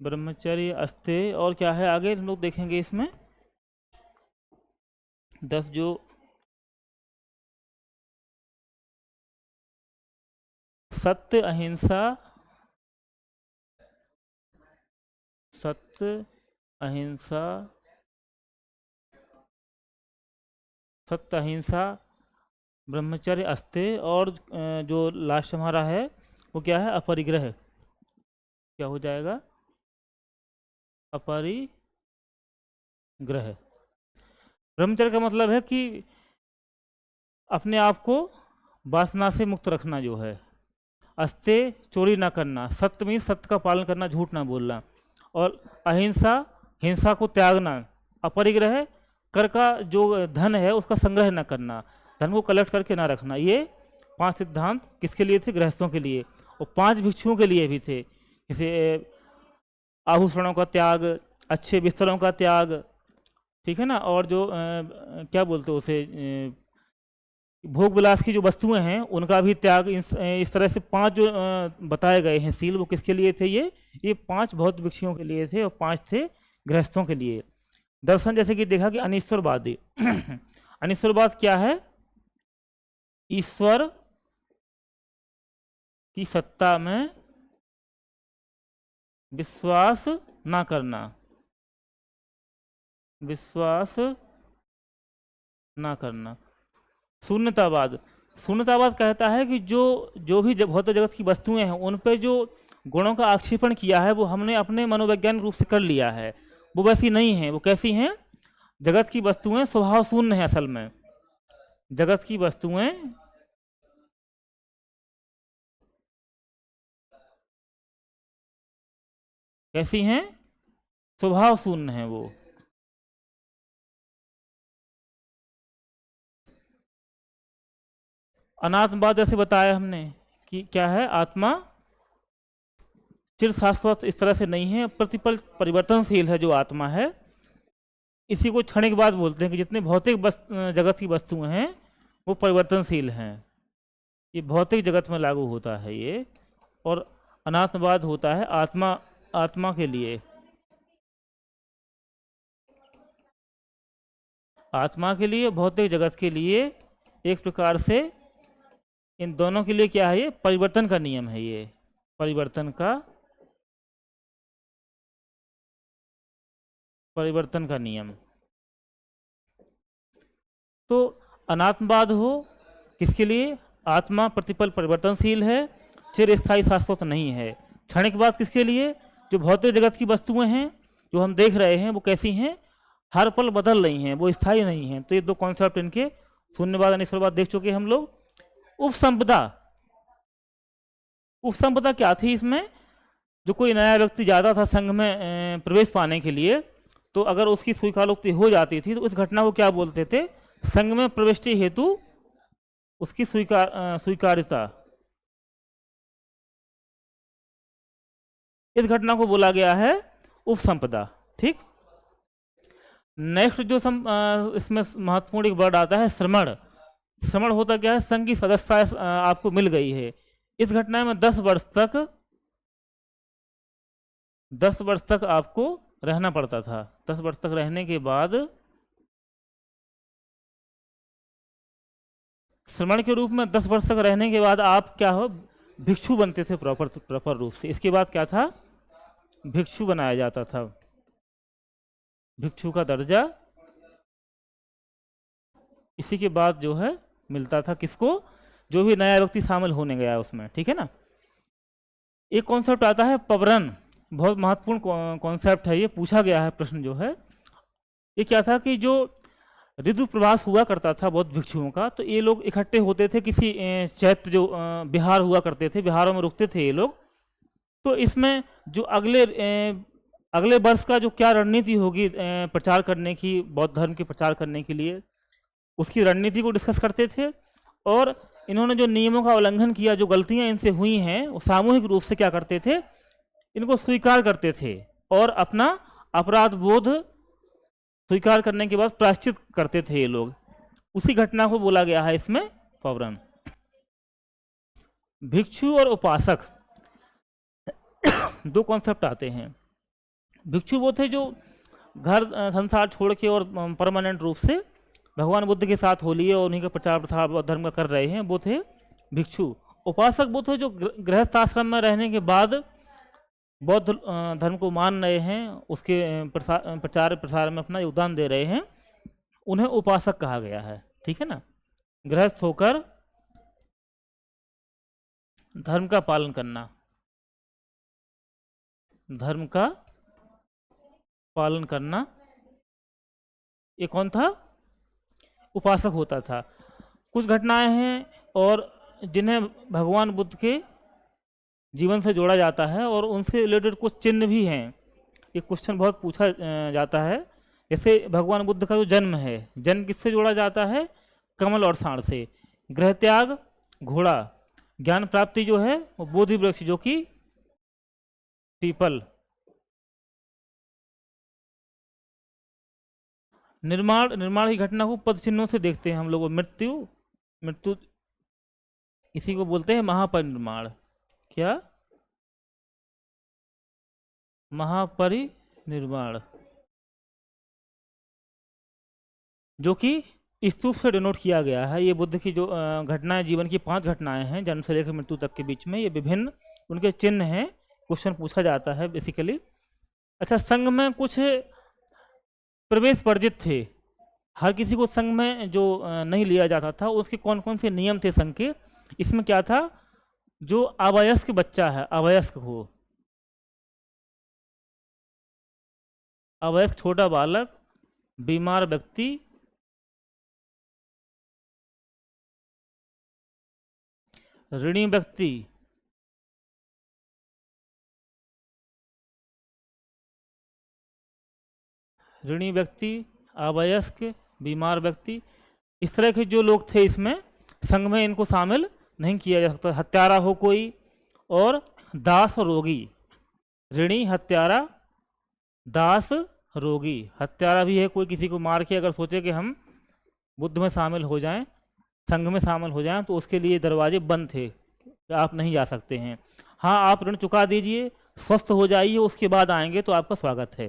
ब्रह्मचर्य, अस्तेय, और क्या है आगे हम लोग देखेंगे इसमें 10 जो सत्य, अहिंसा, सत्य, अहिंसा, सत्य, अहिंसा, ब्रह्मचर्य, अस्तेय, और जो लास्ट हमारा है वो क्या है, अपरिग्रह। क्या हो जाएगा, अपरिग्रह। ब्रह्मचर्य का मतलब है कि अपने आप को वासना से मुक्त रखना जो है। अस्तेय, चोरी ना करना, सत्य में सत्य का पालन करना, झूठ ना बोलना, और अहिंसा, हिंसा को त्यागना। अपरिग्रह, कर का जो धन है उसका संग्रह न करना, धन को कलेक्ट करके ना रखना। ये 5 सिद्धांत किसके लिए थे, गृहस्थों के लिए, और 5 भिक्षुओं के लिए भी थे, जैसे आभूषणों का त्याग, अच्छे बिस्तरों का त्याग, ठीक है ना, और जो क्या बोलते हैं उसे, भोग विलास की जो वस्तुएं हैं उनका भी त्याग। इस तरह से 5 जो बताए गए हैं सील, वो किसके लिए थे, ये 5 बौद्ध भिक्षुओं के लिए थे और 5 थे गृहस्थों के लिए। दर्शन जैसे कि देखा कि अनीश्वरवादी अनीश्वरवाद क्या है, ईश्वर की सत्ता में विश्वास ना करना, विश्वास ना करना। शून्यतावाद, शून्यतावाद कहता है कि जो भी भौतिक जगत की वस्तुएं हैं उन पे जो गुणों का आक्षेपण किया है वो हमने अपने मनोवैज्ञानिक रूप से कर लिया है, वो वैसी नहीं है। वो कैसी हैं, जगत की वस्तुएं स्वभाव शून्य है, असल में जगत की वस्तुएं कैसी हैं, स्वभाव शून्य है वो। अनात्मवाद जैसे बताया हमने कि क्या है, आत्मा चिर शाश्वत इस तरह से नहीं है, प्रतिपल परिवर्तनशील है जो आत्मा है। इसी को क्षणिकवाद बोलते हैं कि जितने भौतिक जगत की वस्तुएं हैं वो परिवर्तनशील हैं, ये भौतिक जगत में लागू होता है ये। और अनात्मवाद होता है आत्मा, आत्मा के लिए, आत्मा के लिए, भौतिक जगत के लिए। एक प्रकार से इन दोनों के लिए क्या है, ये परिवर्तन का नियम है, ये परिवर्तन का नियम। तो अनात्मवाद हो किसके लिए, आत्मा प्रतिपल परिवर्तनशील है, चिर स्थायी शाश्वत नहीं है। क्षणिकवाद किसके लिए, जो भौतिक जगत की वस्तुएं हैं जो हम देख रहे हैं वो कैसी हैं, हर पल बदल रही हैं, वो स्थायी नहीं हैं। तो ये 2 कॉन्सेप्ट इनके, शून्यवाद अनिश्वरवाद देख चुके हम लोग। उपसंपदा, उपसंपदा क्या थी इसमें, जो कोई नया व्यक्ति जाता था संघ में प्रवेश पाने के लिए, तो अगर उसकी स्वीकारोक्ति हो जाती थी तो उस घटना को क्या बोलते थे, संघ में प्रविष्टि हेतु उसकी स्वीकार्यता, इस घटना को बोला गया है उपसंपदा। ठीक, नेक्स्ट जो इसमें महत्वपूर्ण एक वर्ड आता है श्रमण। श्रमण होता क्या है, संघ की सदस्यता आपको मिल गई है, इस घटना में 10 वर्ष तक आपको रहना पड़ता था। 10 वर्ष तक रहने के बाद श्रमण के रूप में 10 वर्ष तक रहने के बाद आप क्या हो, भिक्षु बनते थे प्रॉपर रूप से। इसके बाद क्या था, भिक्षु बनाया जाता था, भिक्षु का दर्जा इसी के बाद जो है मिलता था किसको, जो भी नया व्यक्ति शामिल होने गया उसमें। ठीक है ना। एक कॉन्सेप्ट आता है पवरन, बहुत महत्वपूर्ण कॉन्सेप्ट है ये, पूछा गया है प्रश्न जो है। ये क्या था कि जो ऋतु प्रवास हुआ करता था बौद्ध भिक्षुओं का, तो ये लोग इकट्ठे होते थे किसी चैत्य, जो बिहार हुआ करते थे, बिहारों में रुकते थे ये लोग। तो इसमें जो अगले वर्ष का जो क्या रणनीति होगी प्रचार करने की, बौद्ध धर्म के प्रचार करने के लिए, उसकी रणनीति को डिस्कस करते थे। और इन्होंने जो नियमों का उल्लंघन किया, जो गलतियां इनसे हुई हैं, वो सामूहिक रूप से क्या करते थे, इनको स्वीकार करते थे और अपना अपराध बोध स्वीकार करने के बाद प्रायश्चित करते थे ये लोग। उसी घटना को बोला गया है इसमें पौराण। भिक्षु और उपासक दो कॉन्सेप्ट आते हैं। भिक्षु वो थे जो घर संसार छोड़ के और परमानेंट रूप से भगवान बुद्ध के साथ हो लिए और उन्हीं का प्रचार प्रसार बौद्ध धर्म का कर रहे हैं, वो थे भिक्षु। उपासक वो थे जो गृहस्थ आश्रम में रहने के बाद बौद्ध धर्म को मान रहे हैं, उसके प्रचार प्रसार में अपना योगदान दे रहे हैं, उन्हें उपासक कहा गया है। ठीक है ना, गृहस्थ होकर धर्म का पालन करना, धर्म का पालन करना, ये कौन था? उपासक होता था। कुछ घटनाएं हैं और जिन्हें भगवान बुद्ध के जीवन से जोड़ा जाता है और उनसे रिलेटेड कुछ चिन्ह भी हैं। ये क्वेश्चन बहुत पूछा जाता है। जैसे भगवान बुद्ध का जो जन्म है, जन्म किससे जोड़ा जाता है? कमल और साण से। गृह त्याग घोड़ा, ज्ञान प्राप्ति जो है वो बोधि वृक्ष जो कि पीपल। निर्माण की घटना को पद चिन्हों से देखते हैं हम लोग। मृत्यु इसी को बोलते हैं महापरिनिर्वाण। क्या? महापरिनिर्वाण, जो कि स्तूप से डिनोट किया गया है। ये बुद्ध की जो घटनाएं, जीवन की 5 घटनाएं हैं जन्म से लेकर मृत्यु तक के बीच में, ये विभिन्न उनके चिन्ह हैं। क्वेश्चन पूछा जाता है बेसिकली। अच्छा, संघ में कुछ प्रवेश वर्जित थे। हर किसी को संघ में जो नहीं लिया जाता था, उसके कौन कौन से नियम थे संघ के? इसमें क्या था? जो अवयस्क बच्चा है, अवयस्क हो, अवयस्क छोटा बालक, बीमार व्यक्ति, ऋणी व्यक्ति, अवयस्क, बीमार व्यक्ति, इस तरह के जो लोग थे इसमें संघ में इनको शामिल नहीं किया जा सकता। हत्यारा हो कोई, और दास रोगी। ऋणी, हत्यारा, दास, रोगी। हत्यारा भी है कोई, किसी को मार के अगर सोचे कि हम बुद्ध में शामिल हो जाएं, संघ में शामिल हो जाएं, तो उसके लिए दरवाजे बंद थे, आप नहीं जा सकते हैं। हाँ, आप ऋण चुका दीजिए, स्वस्थ हो जाइए, उसके बाद आएंगे तो आपका स्वागत है।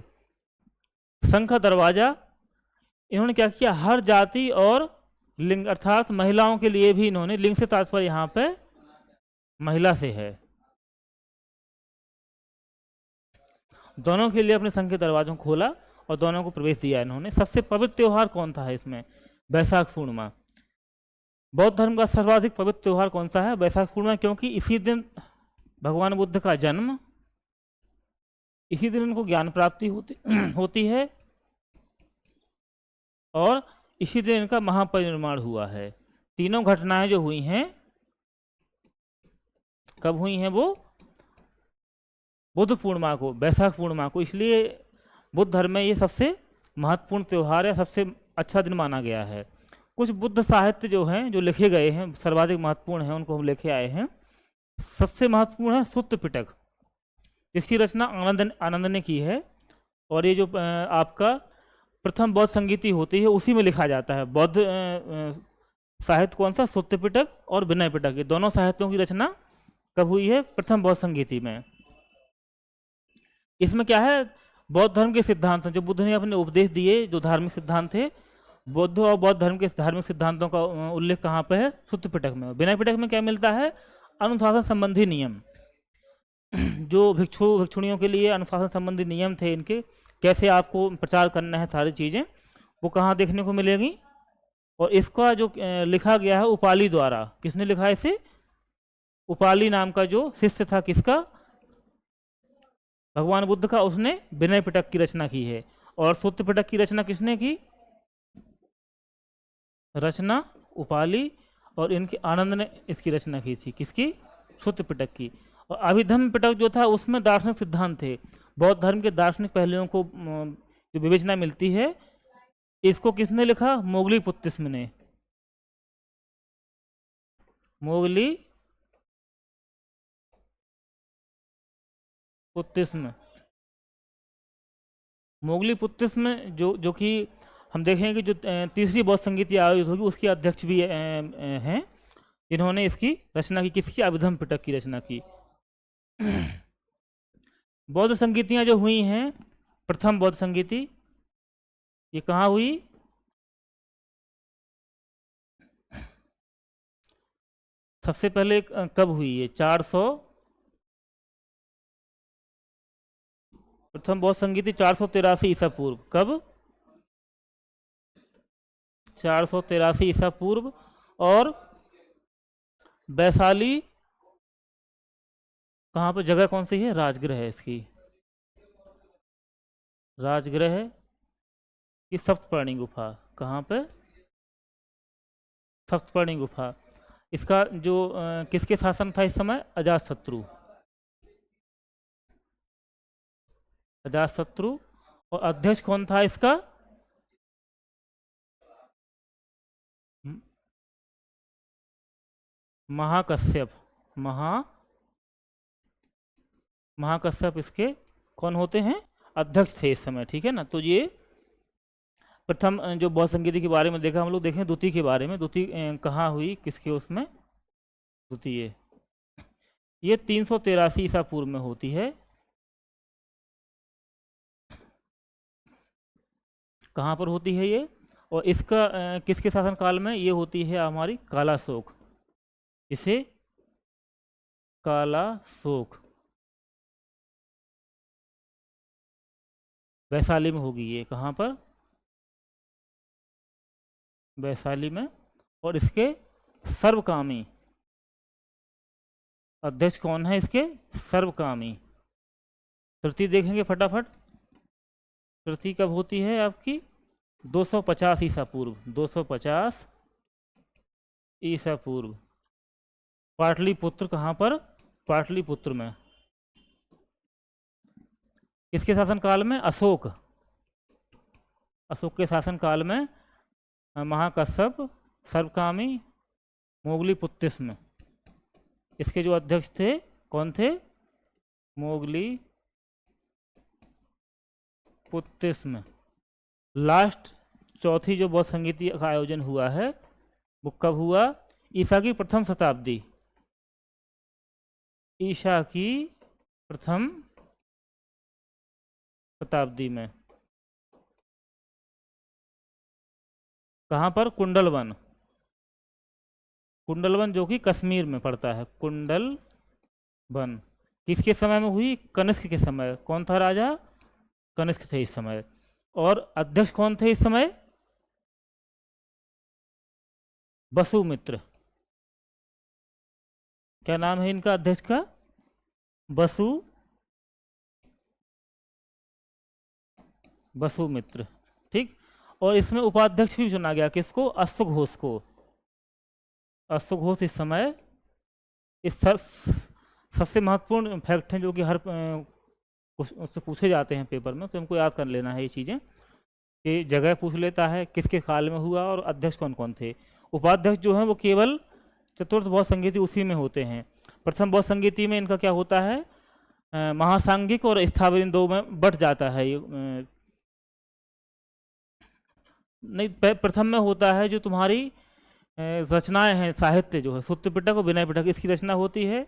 संघ का दरवाजा इन्होंने क्या किया? हर जाति और लिंग अर्थात महिलाओं के लिए भी इन्होंने, लिंग से तात्पर्य यहाँ पे महिला से है, दोनों के लिए अपने संघ के दरवाजों को खोला और दोनों को प्रवेश दिया इन्होंने। सबसे पवित्र त्योहार कौन था इसमें? बैसाख पूर्णिमा। बौद्ध धर्म का सर्वाधिक पवित्र त्योहार कौन सा है? बैसाख पूर्णिमा, क्योंकि इसी दिन भगवान बुद्ध का जन्म, इसी दिन इनको ज्ञान प्राप्ति होती है और इसी दिन इनका महापरिनिर्वाण हुआ है। तीनों घटनाएं जो हुई हैं, कब हुई हैं? वो बुद्ध पूर्णिमा को, बैसाख पूर्णिमा को। इसलिए बुद्ध धर्म में ये सबसे महत्वपूर्ण त्यौहार है, सबसे अच्छा दिन माना गया है। कुछ बुद्ध साहित्य जो हैं, जो लिखे गए हैं, सर्वाधिक महत्वपूर्ण हैं, उनको हम लेके आए हैं। सबसे महत्वपूर्ण है सुत्त पिटक। इसकी रचना आनंद ने की है, और ये जो आपका प्रथम बौद्ध संगीति होती है उसी में लिखा जाता है। बौद्ध साहित्य कौन सा? सुत्त पिटक और विनय पिटक। ये दोनों साहित्यों की रचना कब हुई है? प्रथम बौद्ध संगीति में। इसमें क्या है? बौद्ध धर्म के सिद्धांत जो बुद्ध ने अपने उपदेश दिए, जो धार्मिक सिद्धांत थे, बौद्ध और बौद्ध धर्म के धार्मिक सिद्धांतों का उल्लेख कहाँ पे है? सुत्त पिटक में। विनय पिटक में क्या मिलता है? अनुशासन संबंधी नियम, जो भिक्षुणियों के लिए अनुशासन संबंधी नियम थे इनके, कैसे आपको प्रचार करना है, सारी चीज़ें वो कहाँ देखने को मिलेगी। और इसका जो लिखा गया है उपाली द्वारा। किसने लिखा है इसे? उपाली नाम का जो शिष्य था, किसका? भगवान बुद्ध का। उसने विनय पिटक की रचना की है। और सुत्त पिटक की रचना किसने की? रचना उपाली, और इनके आनंद ने इसकी रचना की थी। किसकी? सुत्त पिटक की। और अभिधम्म पिटक जो था उसमें दार्शनिक सिद्धांत थे, बौद्ध धर्म के दार्शनिक पहलुओं को जो विवेचना मिलती है। इसको किसने लिखा? मोगली पुत्तिस्म ने। मोगली पुत्तिस्म मोगली पुत्तिस में जो कि हम देखेंगे कि जो तीसरी बौद्ध संगीति आयोजित होगी उसके अध्यक्ष भी हैं, जिन्होंने इसकी रचना की, किसकी, अभिधम पिटक की रचना की। बौद्ध संगीतियाँ जो हुई हैं, प्रथम बौद्ध संगीति ये कहाँ हुई? सबसे पहले कब हुई ये? 400, प्रथम बौद्ध संगीति 483 ईसा पूर्व। कब? 483 ईसा पूर्व। और वैशाली कहाँ पर, जगह कौन सी है? राजगृह है इसकी, राजगृह की सप्तपर्णी गुफा। कहाँ पे? सप्तपर्णी गुफा। इसका जो किसके शासन था इस समय? अजातशत्रु, अजातशत्रु। और अध्यक्ष कौन था इसका? महाकश्यप। महाकश्यप इसके कौन होते हैं? अध्यक्ष थे इस समय, ठीक है ना। तो ये प्रथम जो बौद्ध संगीति के बारे में देखा हम लोग। देखें द्वितीय के बारे में। द्वितीय कहाँ हुई, किसके उसमें? द्वितीय ये 383 ईसा पूर्व में होती है। कहाँ पर होती है ये? और इसका किसके शासन काल में ये होती है? हमारी कालाशोक, इसे कालाशोक, वैशाली में होगी ये। कहाँ पर? वैशाली में। और इसके सर्वकामी अध्यक्ष कौन है इसके? सर्वकामी। तृतीय देखेंगे फटाफट। तृतीय कब होती है आपकी? 250 ईसा पूर्व, 250 ईसा पूर्व। पाटलिपुत्र। कहाँ पर? पाटलिपुत्र में। किसके शासन काल में? अशोक, अशोक के शासन काल में। महाकश्यप, सर्वकामी, मोगली पुत्तिस में। इसके जो अध्यक्ष थे कौन थे? मोगली पुत्तिस में। लास्ट चौथी जो बौद्ध संगीति का आयोजन हुआ है वो कब हुआ? ईसा की प्रथम शताब्दी, ईसा की प्रथम शताब्दी में। कहाँ पर? कुंडलवन। कुंडलवन जो कि कश्मीर में पड़ता है। कुंडलवन किसके समय में हुई? कनिष्क के समय। कौन था राजा? कनिष्क थे इस समय। और अध्यक्ष कौन थे इस समय? वसुमित्र। क्या नाम है इनका अध्यक्ष का? वसुमित्र, ठीक। और इसमें उपाध्यक्ष भी चुना गया, किसको? अश्वघोष को। अश्वघोष इस समय इस सबसे महत्वपूर्ण फैक्ट हैं जो कि हर उससे पूछे जाते हैं पेपर में, तो हमको याद कर लेना है ये चीज़ें। कि जगह पूछ लेता है, किसके काल में हुआ, और अध्यक्ष कौन कौन थे। उपाध्यक्ष जो हैं वो केवल चतुर्थ बौद्ध संगीति उसी में होते हैं। प्रथम बौद्ध संगीति में इनका क्या होता है? महासांगिक और स्थावर, इन दो में बट जाता है ये। नहीं, प्रथम में होता है जो तुम्हारी रचनाएं हैं, साहित्य जो है, सूत्र पिटक और विनय पिटक, इसकी रचना होती है।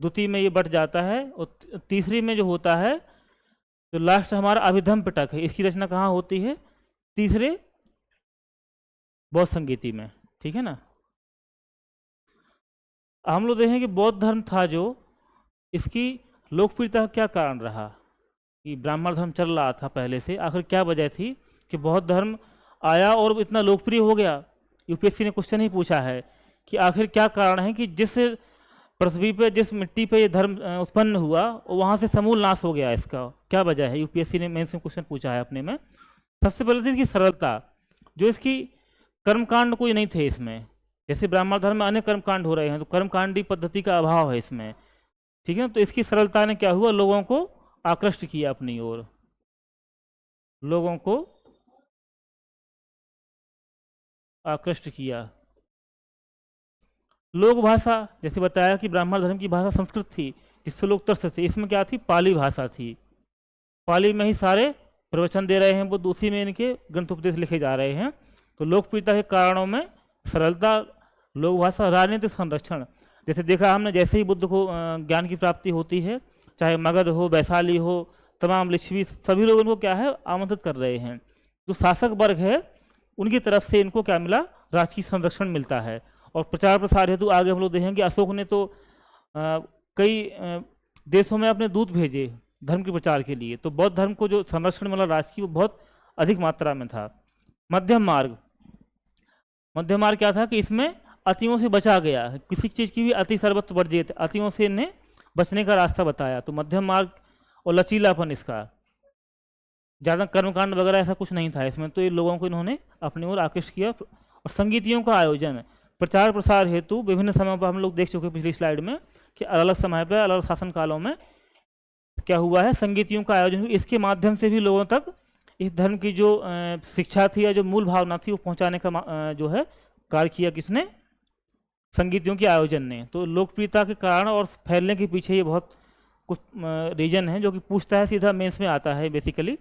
द्वितीय में ये बट जाता है। और तीसरी में जो होता है, जो लास्ट हमारा अभिधम पिटक है, इसकी रचना कहाँ होती है? तीसरे बौद्ध संगीति में, ठीक है ना। हम लोग देखें कि बौद्ध धर्म था जो, इसकी लोकप्रियता का क्या कारण रहा? कि ब्राह्मण धर्म चल रहा था पहले से, आखिर क्या वजह थी कि बौद्ध धर्म आया और इतना लोकप्रिय हो गया? यूपीएससी ने क्वेश्चन ही पूछा है कि आखिर क्या कारण है कि जिस पृथ्वी पे, जिस मिट्टी पे ये धर्म उत्पन्न हुआ, वहाँ से समूल नाश हो गया, इसका क्या वजह है? यूपीएससी ने मेंस में क्वेश्चन पूछा है अपने में। सबसे पहले थी इसकी सरलता, जो इसकी कर्मकांड कोई नहीं थे इसमें। जैसे ब्राह्मण धर्म में अनेक कर्मकांड हो रहे हैं, तो कर्मकांडी पद्धति का अभाव है इसमें, ठीक है। तो इसकी सरलता ने क्या हुआ? लोगों को आकृष्ट किया अपनी ओर, लोगों को आकृष्ट किया। लोक भाषा, जैसे बताया कि ब्राह्मण धर्म की भाषा संस्कृत थी, जिससे लोग तरसते थे। इसमें क्या थी? पाली भाषा थी। पाली में ही सारे प्रवचन दे रहे हैं बुद्ध, उसी में इनके ग्रंथ उपदेश लिखे जा रहे हैं। तो लोकप्रियता के कारणों में सरलता, लोक भाषा, राजनीतिक संरक्षण। जैसे देखा हमने, जैसे ही बुद्ध को ज्ञान की प्राप्ति होती है, चाहे मगध हो, वैशाली हो, तमाम लिच्छवी, सभी लोग इनको क्या है आमंत्रित कर रहे हैं। जो शासक वर्ग है उनकी तरफ से इनको क्या मिला, राजकीय संरक्षण मिलता है। और प्रचार प्रसार हेतु आगे हम लोग देखेंगे अशोक ने तो कई देशों में अपने दूत भेजे धर्म के प्रचार के लिए। तो बौद्ध धर्म को जो संरक्षण मिला राजकीय, वो बहुत अधिक मात्रा में था। मध्यम मार्ग, मध्यम मार्ग क्या था कि इसमें अतियों से बचा गया, किसी चीज़ की भी अति सर्वत्र वर्जित, अतियों से इन्हें बचने का रास्ता बताया। तो मध्यम मार्ग और लचीलापन, इसका ज़्यादा कर्मकांड वगैरह ऐसा कुछ नहीं था इसमें। तो ये लोगों को इन्होंने अपनी ओर आकृष्ट किया। और संगीतियों का आयोजन, प्रचार प्रसार हेतु विभिन्न समय पर हम लोग देख चुके पिछली स्लाइड में कि अलग अलग समय पर, अलग अलग शासन कालों में क्या हुआ है, संगीतियों का आयोजन हुआ। इसके माध्यम से भी लोगों तक इस धर्म की जो शिक्षा थी या जो मूल भावना थी वो पहुंचाने का जो है कार्य किया किसने, संगीतियों के आयोजन ने। तो लोकप्रियता के कारण और फैलने के पीछे ये बहुत कुछ रीजन है जो कि पूछता है, सीधा मेंस में आता है बेसिकली।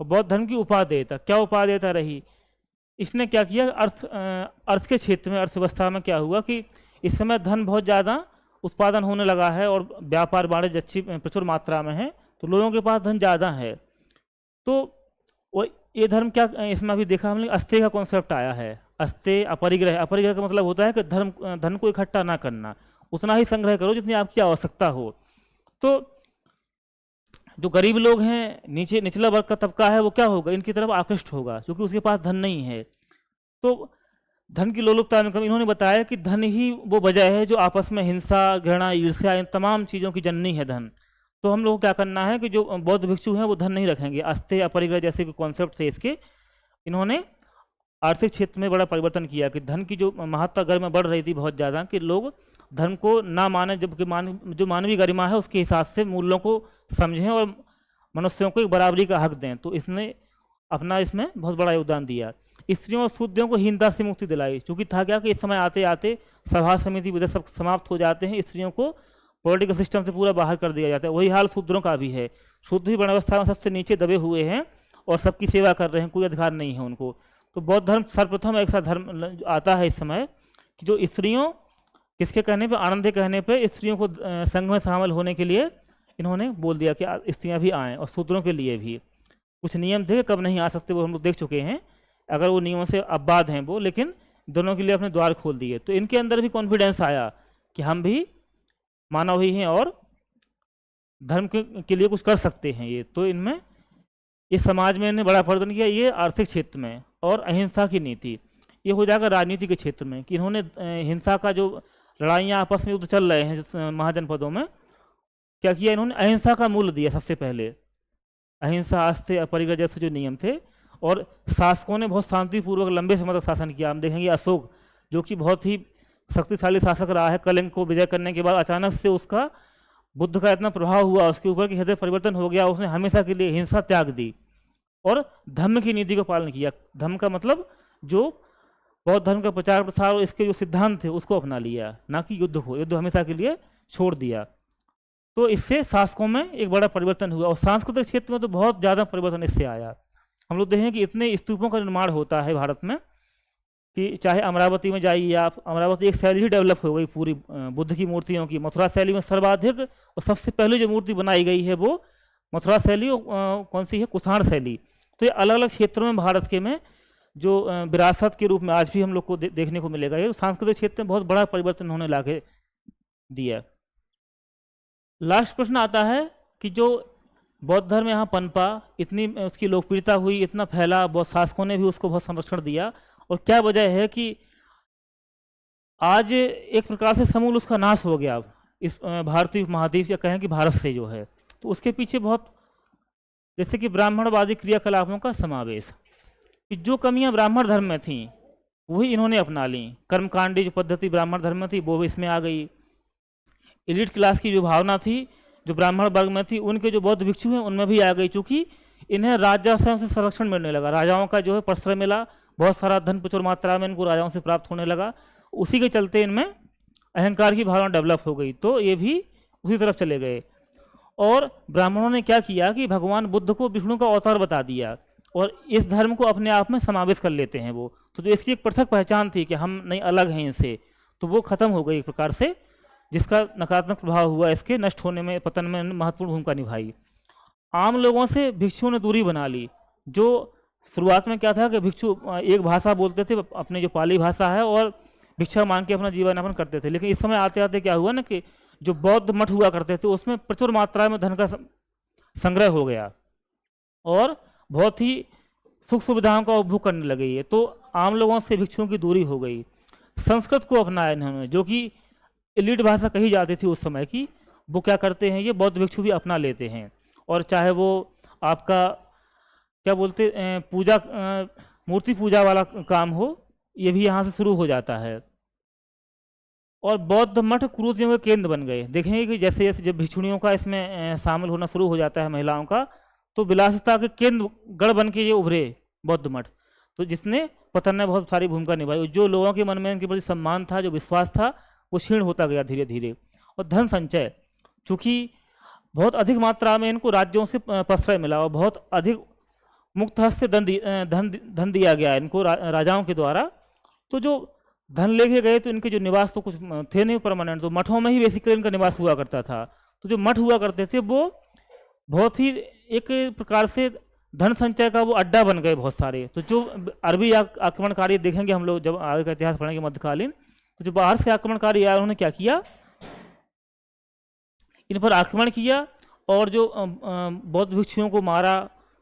और बौद्ध धर्म की उपादेयता, क्या उपादेयता रही, इसने क्या किया, अर्थ के क्षेत्र में, अर्थव्यवस्था में क्या हुआ कि इस समय धन बहुत ज़्यादा उत्पादन होने लगा है और व्यापार वाणिज्य अच्छी प्रचुर मात्रा में है, तो लोगों के पास धन ज़्यादा है। तो वो ये धर्म क्या, इसमें अभी देखा हमने अस्तेय का कॉन्सेप्ट आया है। अस्तेय, अपरिग्रह, अपरिग्रह का मतलब होता है कि धन को इकट्ठा ना करना, उतना ही संग्रह करो जितनी आपकी आवश्यकता हो। तो जो गरीब लोग हैं, निचला वर्ग का तबका है, वो क्या होगा, इनकी तरफ आकृष्ट होगा क्योंकि उसके पास धन नहीं है। तो धन की लोलुपता में कम, इन्होंने बताया कि धन ही वो वजह है जो आपस में हिंसा, घृणा, ईर्ष्या, इन तमाम चीज़ों की जननी है धन। तो हम लोग को क्या करना है कि जो बौद्ध भिक्षु हैं वो धन नहीं रखेंगे। अस्तेय, अपरिग्रह जैसे कॉन्सेप्ट थे इसके, इन्होंने आर्थिक क्षेत्र में बड़ा परिवर्तन किया कि धन की जो महत्ता घर में बढ़ रही थी बहुत ज़्यादा, कि लोग धर्म को ना माने, जबकि जो मानवीय गरिमा है उसके हिसाब से मूल्यों को समझें और मनुष्यों को एक बराबरी का हक दें। तो इसने अपना इसमें बहुत बड़ा योगदान दिया। स्त्रियों और शूद्रों को हीनता से मुक्ति दिलाई, क्योंकि था क्या कि इस समय आते आते सभा समिति विधि सब समाप्त हो जाते हैं, स्त्रियों को पॉलिटिकल सिस्टम से पूरा बाहर कर दिया जाता है। वही हाल शूद्रों का भी है। शूद्र भी वर्णावस्था में सबसे नीचे दबे हुए हैं और सबकी सेवा कर रहे हैं, कोई अधिकार नहीं है उनको। तो बौद्ध धर्म सर्वप्रथम ऐसा धर्म आता है इस समय कि जो स्त्रियों, किसके कहने पे, आनंद के कहने पे, स्त्रियों को संघ में शामिल होने के लिए इन्होंने बोल दिया कि स्त्रियां भी आएँ। और शूद्रों के लिए भी कुछ नियम थे, कब नहीं आ सकते वो हम लोग देख चुके हैं, अगर वो नियमों से अबाध हैं वो, लेकिन दोनों के लिए अपने द्वार खोल दिए। तो इनके अंदर भी कॉन्फिडेंस आया कि हम भी मानव ही हैं और धर्म के लिए कुछ कर सकते हैं ये। तो इनमें इस समाज में इन्हें बड़ा परिवर्तन किया। ये आर्थिक क्षेत्र में, और अहिंसा की नीति, ये हो जाएगा राजनीति के क्षेत्र में कि इन्होंने हिंसा का जो लड़ाइयाँ आपस में युद्ध चल रहे हैं महाजनपदों में, क्या किया, इन्होंने अहिंसा का मूल्य दिया सबसे पहले। अहिंसा, अस्तेय, अपरिग्रह जैसे जो नियम थे, और शासकों ने बहुत शांतिपूर्वक लंबे समय तक शासन किया। हम देखेंगे अशोक, जो कि बहुत ही शक्तिशाली शासक रहा है, कलिंग को विजय करने के बाद अचानक से उसका बुद्ध का इतना प्रभाव हुआ उसके ऊपर कि हृदय परिवर्तन हो गया। उसने हमेशा के लिए हिंसा त्याग दी और धम्म की नीति का पालन किया। धम्म का मतलब जो बौद्ध धर्म का प्रचार प्रसार और इसके जो सिद्धांत थे उसको अपना लिया, ना कि युद्ध को। युद्ध हमेशा के लिए छोड़ दिया। तो इससे शासकों में एक बड़ा परिवर्तन हुआ। और सांस्कृतिक क्षेत्र में तो बहुत ज़्यादा परिवर्तन इससे आया। हम लोग देखें कि इतने स्तूपों का निर्माण होता है भारत में कि चाहे अमरावती में जाइए आप, अमरावती एक शैली ही डेवलप हो गई पूरी बुद्ध की मूर्तियों की। मथुरा शैली में सर्वाधिक और सबसे पहले जो मूर्ति बनाई गई है वो मथुरा शैली, कौन सी है, कुषाण शैली। तो ये अलग अलग क्षेत्रों में भारत के में जो विरासत के रूप में आज भी हम लोग को देखने को मिलेगा। ये तो सांस्कृतिक क्षेत्र में बहुत बड़ा परिवर्तन होने लाके दिया। लास्ट प्रश्न आता है कि जो बौद्ध धर्म यहाँ पनपा, इतनी उसकी लोकप्रियता हुई, इतना फैला, बहुत शासकों ने भी उसको बहुत संरक्षण दिया, और क्या वजह है कि आज एक प्रकार से समूल उसका नाश हो गया इस भारतीय महाद्वीप, या कहें कि भारत से जो है। तो उसके पीछे बहुत, जैसे कि ब्राह्मणवादी क्रियाकलापों का समावेश, कि जो कमियां ब्राह्मण धर्म में थीं वही इन्होंने अपना ली। कर्मकांडी जो पद्धति ब्राह्मण धर्म में थी वो इसमें आ गई। एलिट क्लास की जो भावना थी जो ब्राह्मण वर्ग में थी, उनके जो बौद्ध भिक्षु हैं उनमें भी आ गई, चूँकि इन्हें राजस्व से संरक्षण मिलने लगा। राजाओं का जो है प्रश्रय मिला, बहुत सारा धन प्रचुर मात्रा में इनको राजाओं से प्राप्त होने लगा। उसी के चलते इनमें अहंकार की भावना डेवलप हो गई, तो ये भी उसी तरफ चले गए। और ब्राह्मणों ने क्या किया कि भगवान बुद्ध को विष्णु का अवतार बता दिया और इस धर्म को अपने आप में समावेश कर लेते हैं वो। तो जो इसकी एक पृथक पहचान थी कि हम नहीं अलग हैं इनसे, तो वो खत्म हो गई एक प्रकार से, जिसका नकारात्मक प्रभाव हुआ इसके नष्ट होने में, पतन में महत्वपूर्ण भूमिका निभाई। आम लोगों से भिक्षुओं ने दूरी बना ली। जो शुरुआत में क्या था कि भिक्षु एक भाषा बोलते थे, अपने जो पाली भाषा है, और भिक्षा मांग के अपना जीवन यापन करते थे। लेकिन इस समय आते आते क्या हुआ ना कि जो बौद्ध मठ हुआ करते थे उसमें प्रचुर मात्रा में धन का संग्रह हो गया और बहुत ही सुख सुविधाओं का उपभोग करने लगे ये। तो आम लोगों से भिक्षुओं की दूरी हो गई। संस्कृत को अपनाया इन्होंने, जो कि एलिट भाषा कही जाती थी उस समय की, वो क्या करते हैं ये बौद्ध भिक्षु भी अपना लेते हैं। और चाहे वो आपका क्या बोलते पूजा, मूर्ति पूजा वाला काम हो, ये भी यहाँ से शुरू हो जाता है। और बौद्ध मठ कुरीतियों के केंद्र बन गए। देखेंगे कि जैसे जैसे जब भिक्षुणियों का इसमें शामिल होना शुरू हो जाता है महिलाओं का, तो विलासिता के केंद्र गढ़ बन के ये उभरे बौद्ध मठ, तो जिसने पतन में बहुत सारी भूमिका निभाई। जो लोगों के मन में इनके प्रति सम्मान था, जो विश्वास था, वो क्षीण होता गया धीरे धीरे। और धन संचय, चूँकि बहुत अधिक मात्रा में इनको राज्यों से प्रश्रय मिला और बहुत अधिक मुक्त हस्त से धन दिया गया इनको राजाओं के द्वारा। तो जो धन लेके गए तो इनके जो निवास तो कुछ थे नहीं परमानेंट, तो मठों में ही बेसिकली इनका निवास हुआ करता था। तो जो मठ हुआ करते थे वो बहुत ही एक प्रकार से धन संचय का वो अड्डा बन गए बहुत सारे। तो जो अरबी आक्रमणकारी देखेंगे हम लोग जब आगे का इतिहास पढ़ेंगे मध्यकालीन, तो जो बाहर से आक्रमणकारी आए उन्होंने क्या किया, इन पर आक्रमण किया और जो बौद्ध भिक्षुओं को मारा,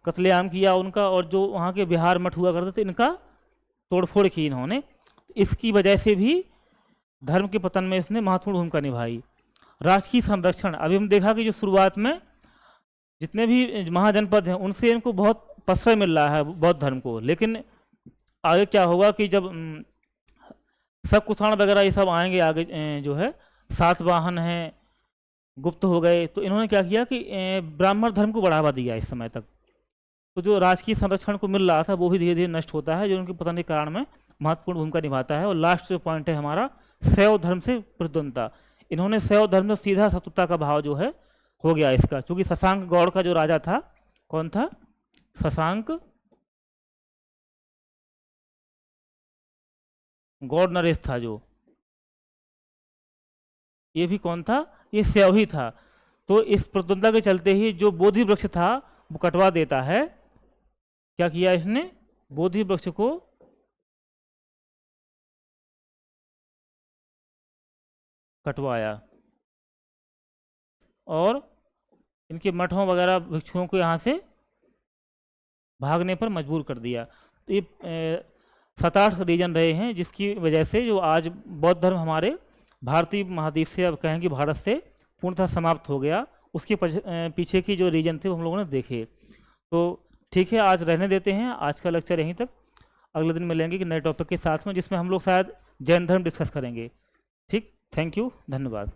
कत्लेआम किया उनका, और जो वहाँ के बिहार मठ हुआ करते थे इनका तोड़फोड़ की इन्होंने। इसकी वजह से भी धर्म के पतन में इसने महत्वपूर्ण भूमिका निभाई। राजकीय संरक्षण, अभी हम देखा कि जो शुरुआत में जितने भी महाजनपद हैं उनसे इनको बहुत प्रश्रय मिल रहा है बौद्ध धर्म को, लेकिन आगे क्या होगा कि जब शक-कुषाण वगैरह ये सब आएंगे आगे, जो है सातवाहन हैं, गुप्त हो गए, तो इन्होंने क्या किया कि ब्राह्मण धर्म को बढ़ावा दिया इस समय तक। तो जो राजकीय संरक्षण को मिल रहा था वो भी धीरे धीरे नष्ट होता है, जो उनके पतन के कारण में महत्वपूर्ण भूमिका निभाता है। और लास्ट जो पॉइंट है हमारा, शैव धर्म से प्रतिद्वंदता। इन्होंने शैव धर्म से सीधा शत्रुता का भाव जो है हो गया इसका, क्योंकि शशांक गौड़ का जो राजा था, कौन था, शशांक गौड़ नरेश था, जो ये भी कौन था, ये शैव ही था। तो इस प्रतिद्वंदता के चलते ही जो बोधि वृक्ष था वो कटवा देता है। क्या किया इसने, बोधि वृक्ष को कटवाया और इनके मठों वगैरह भिक्षुओं को यहाँ से भागने पर मजबूर कर दिया। तो ये 7-8 रीजन रहे हैं जिसकी वजह से जो आज बौद्ध धर्म हमारे भारतीय महाद्वीप से, अब कहेंगे भारत से, पूर्णतः समाप्त हो गया। उसके पीछे की जो रीजन थे वो हम लोगों ने देखे। तो ठीक है, आज रहने देते हैं, आज का लेक्चर यहीं तक। अगले दिन मिलेंगे कि नए टॉपिक के साथ में, जिसमें हम लोग शायद जैन धर्म डिस्कस करेंगे। ठीक, थैंक यू, धन्यवाद।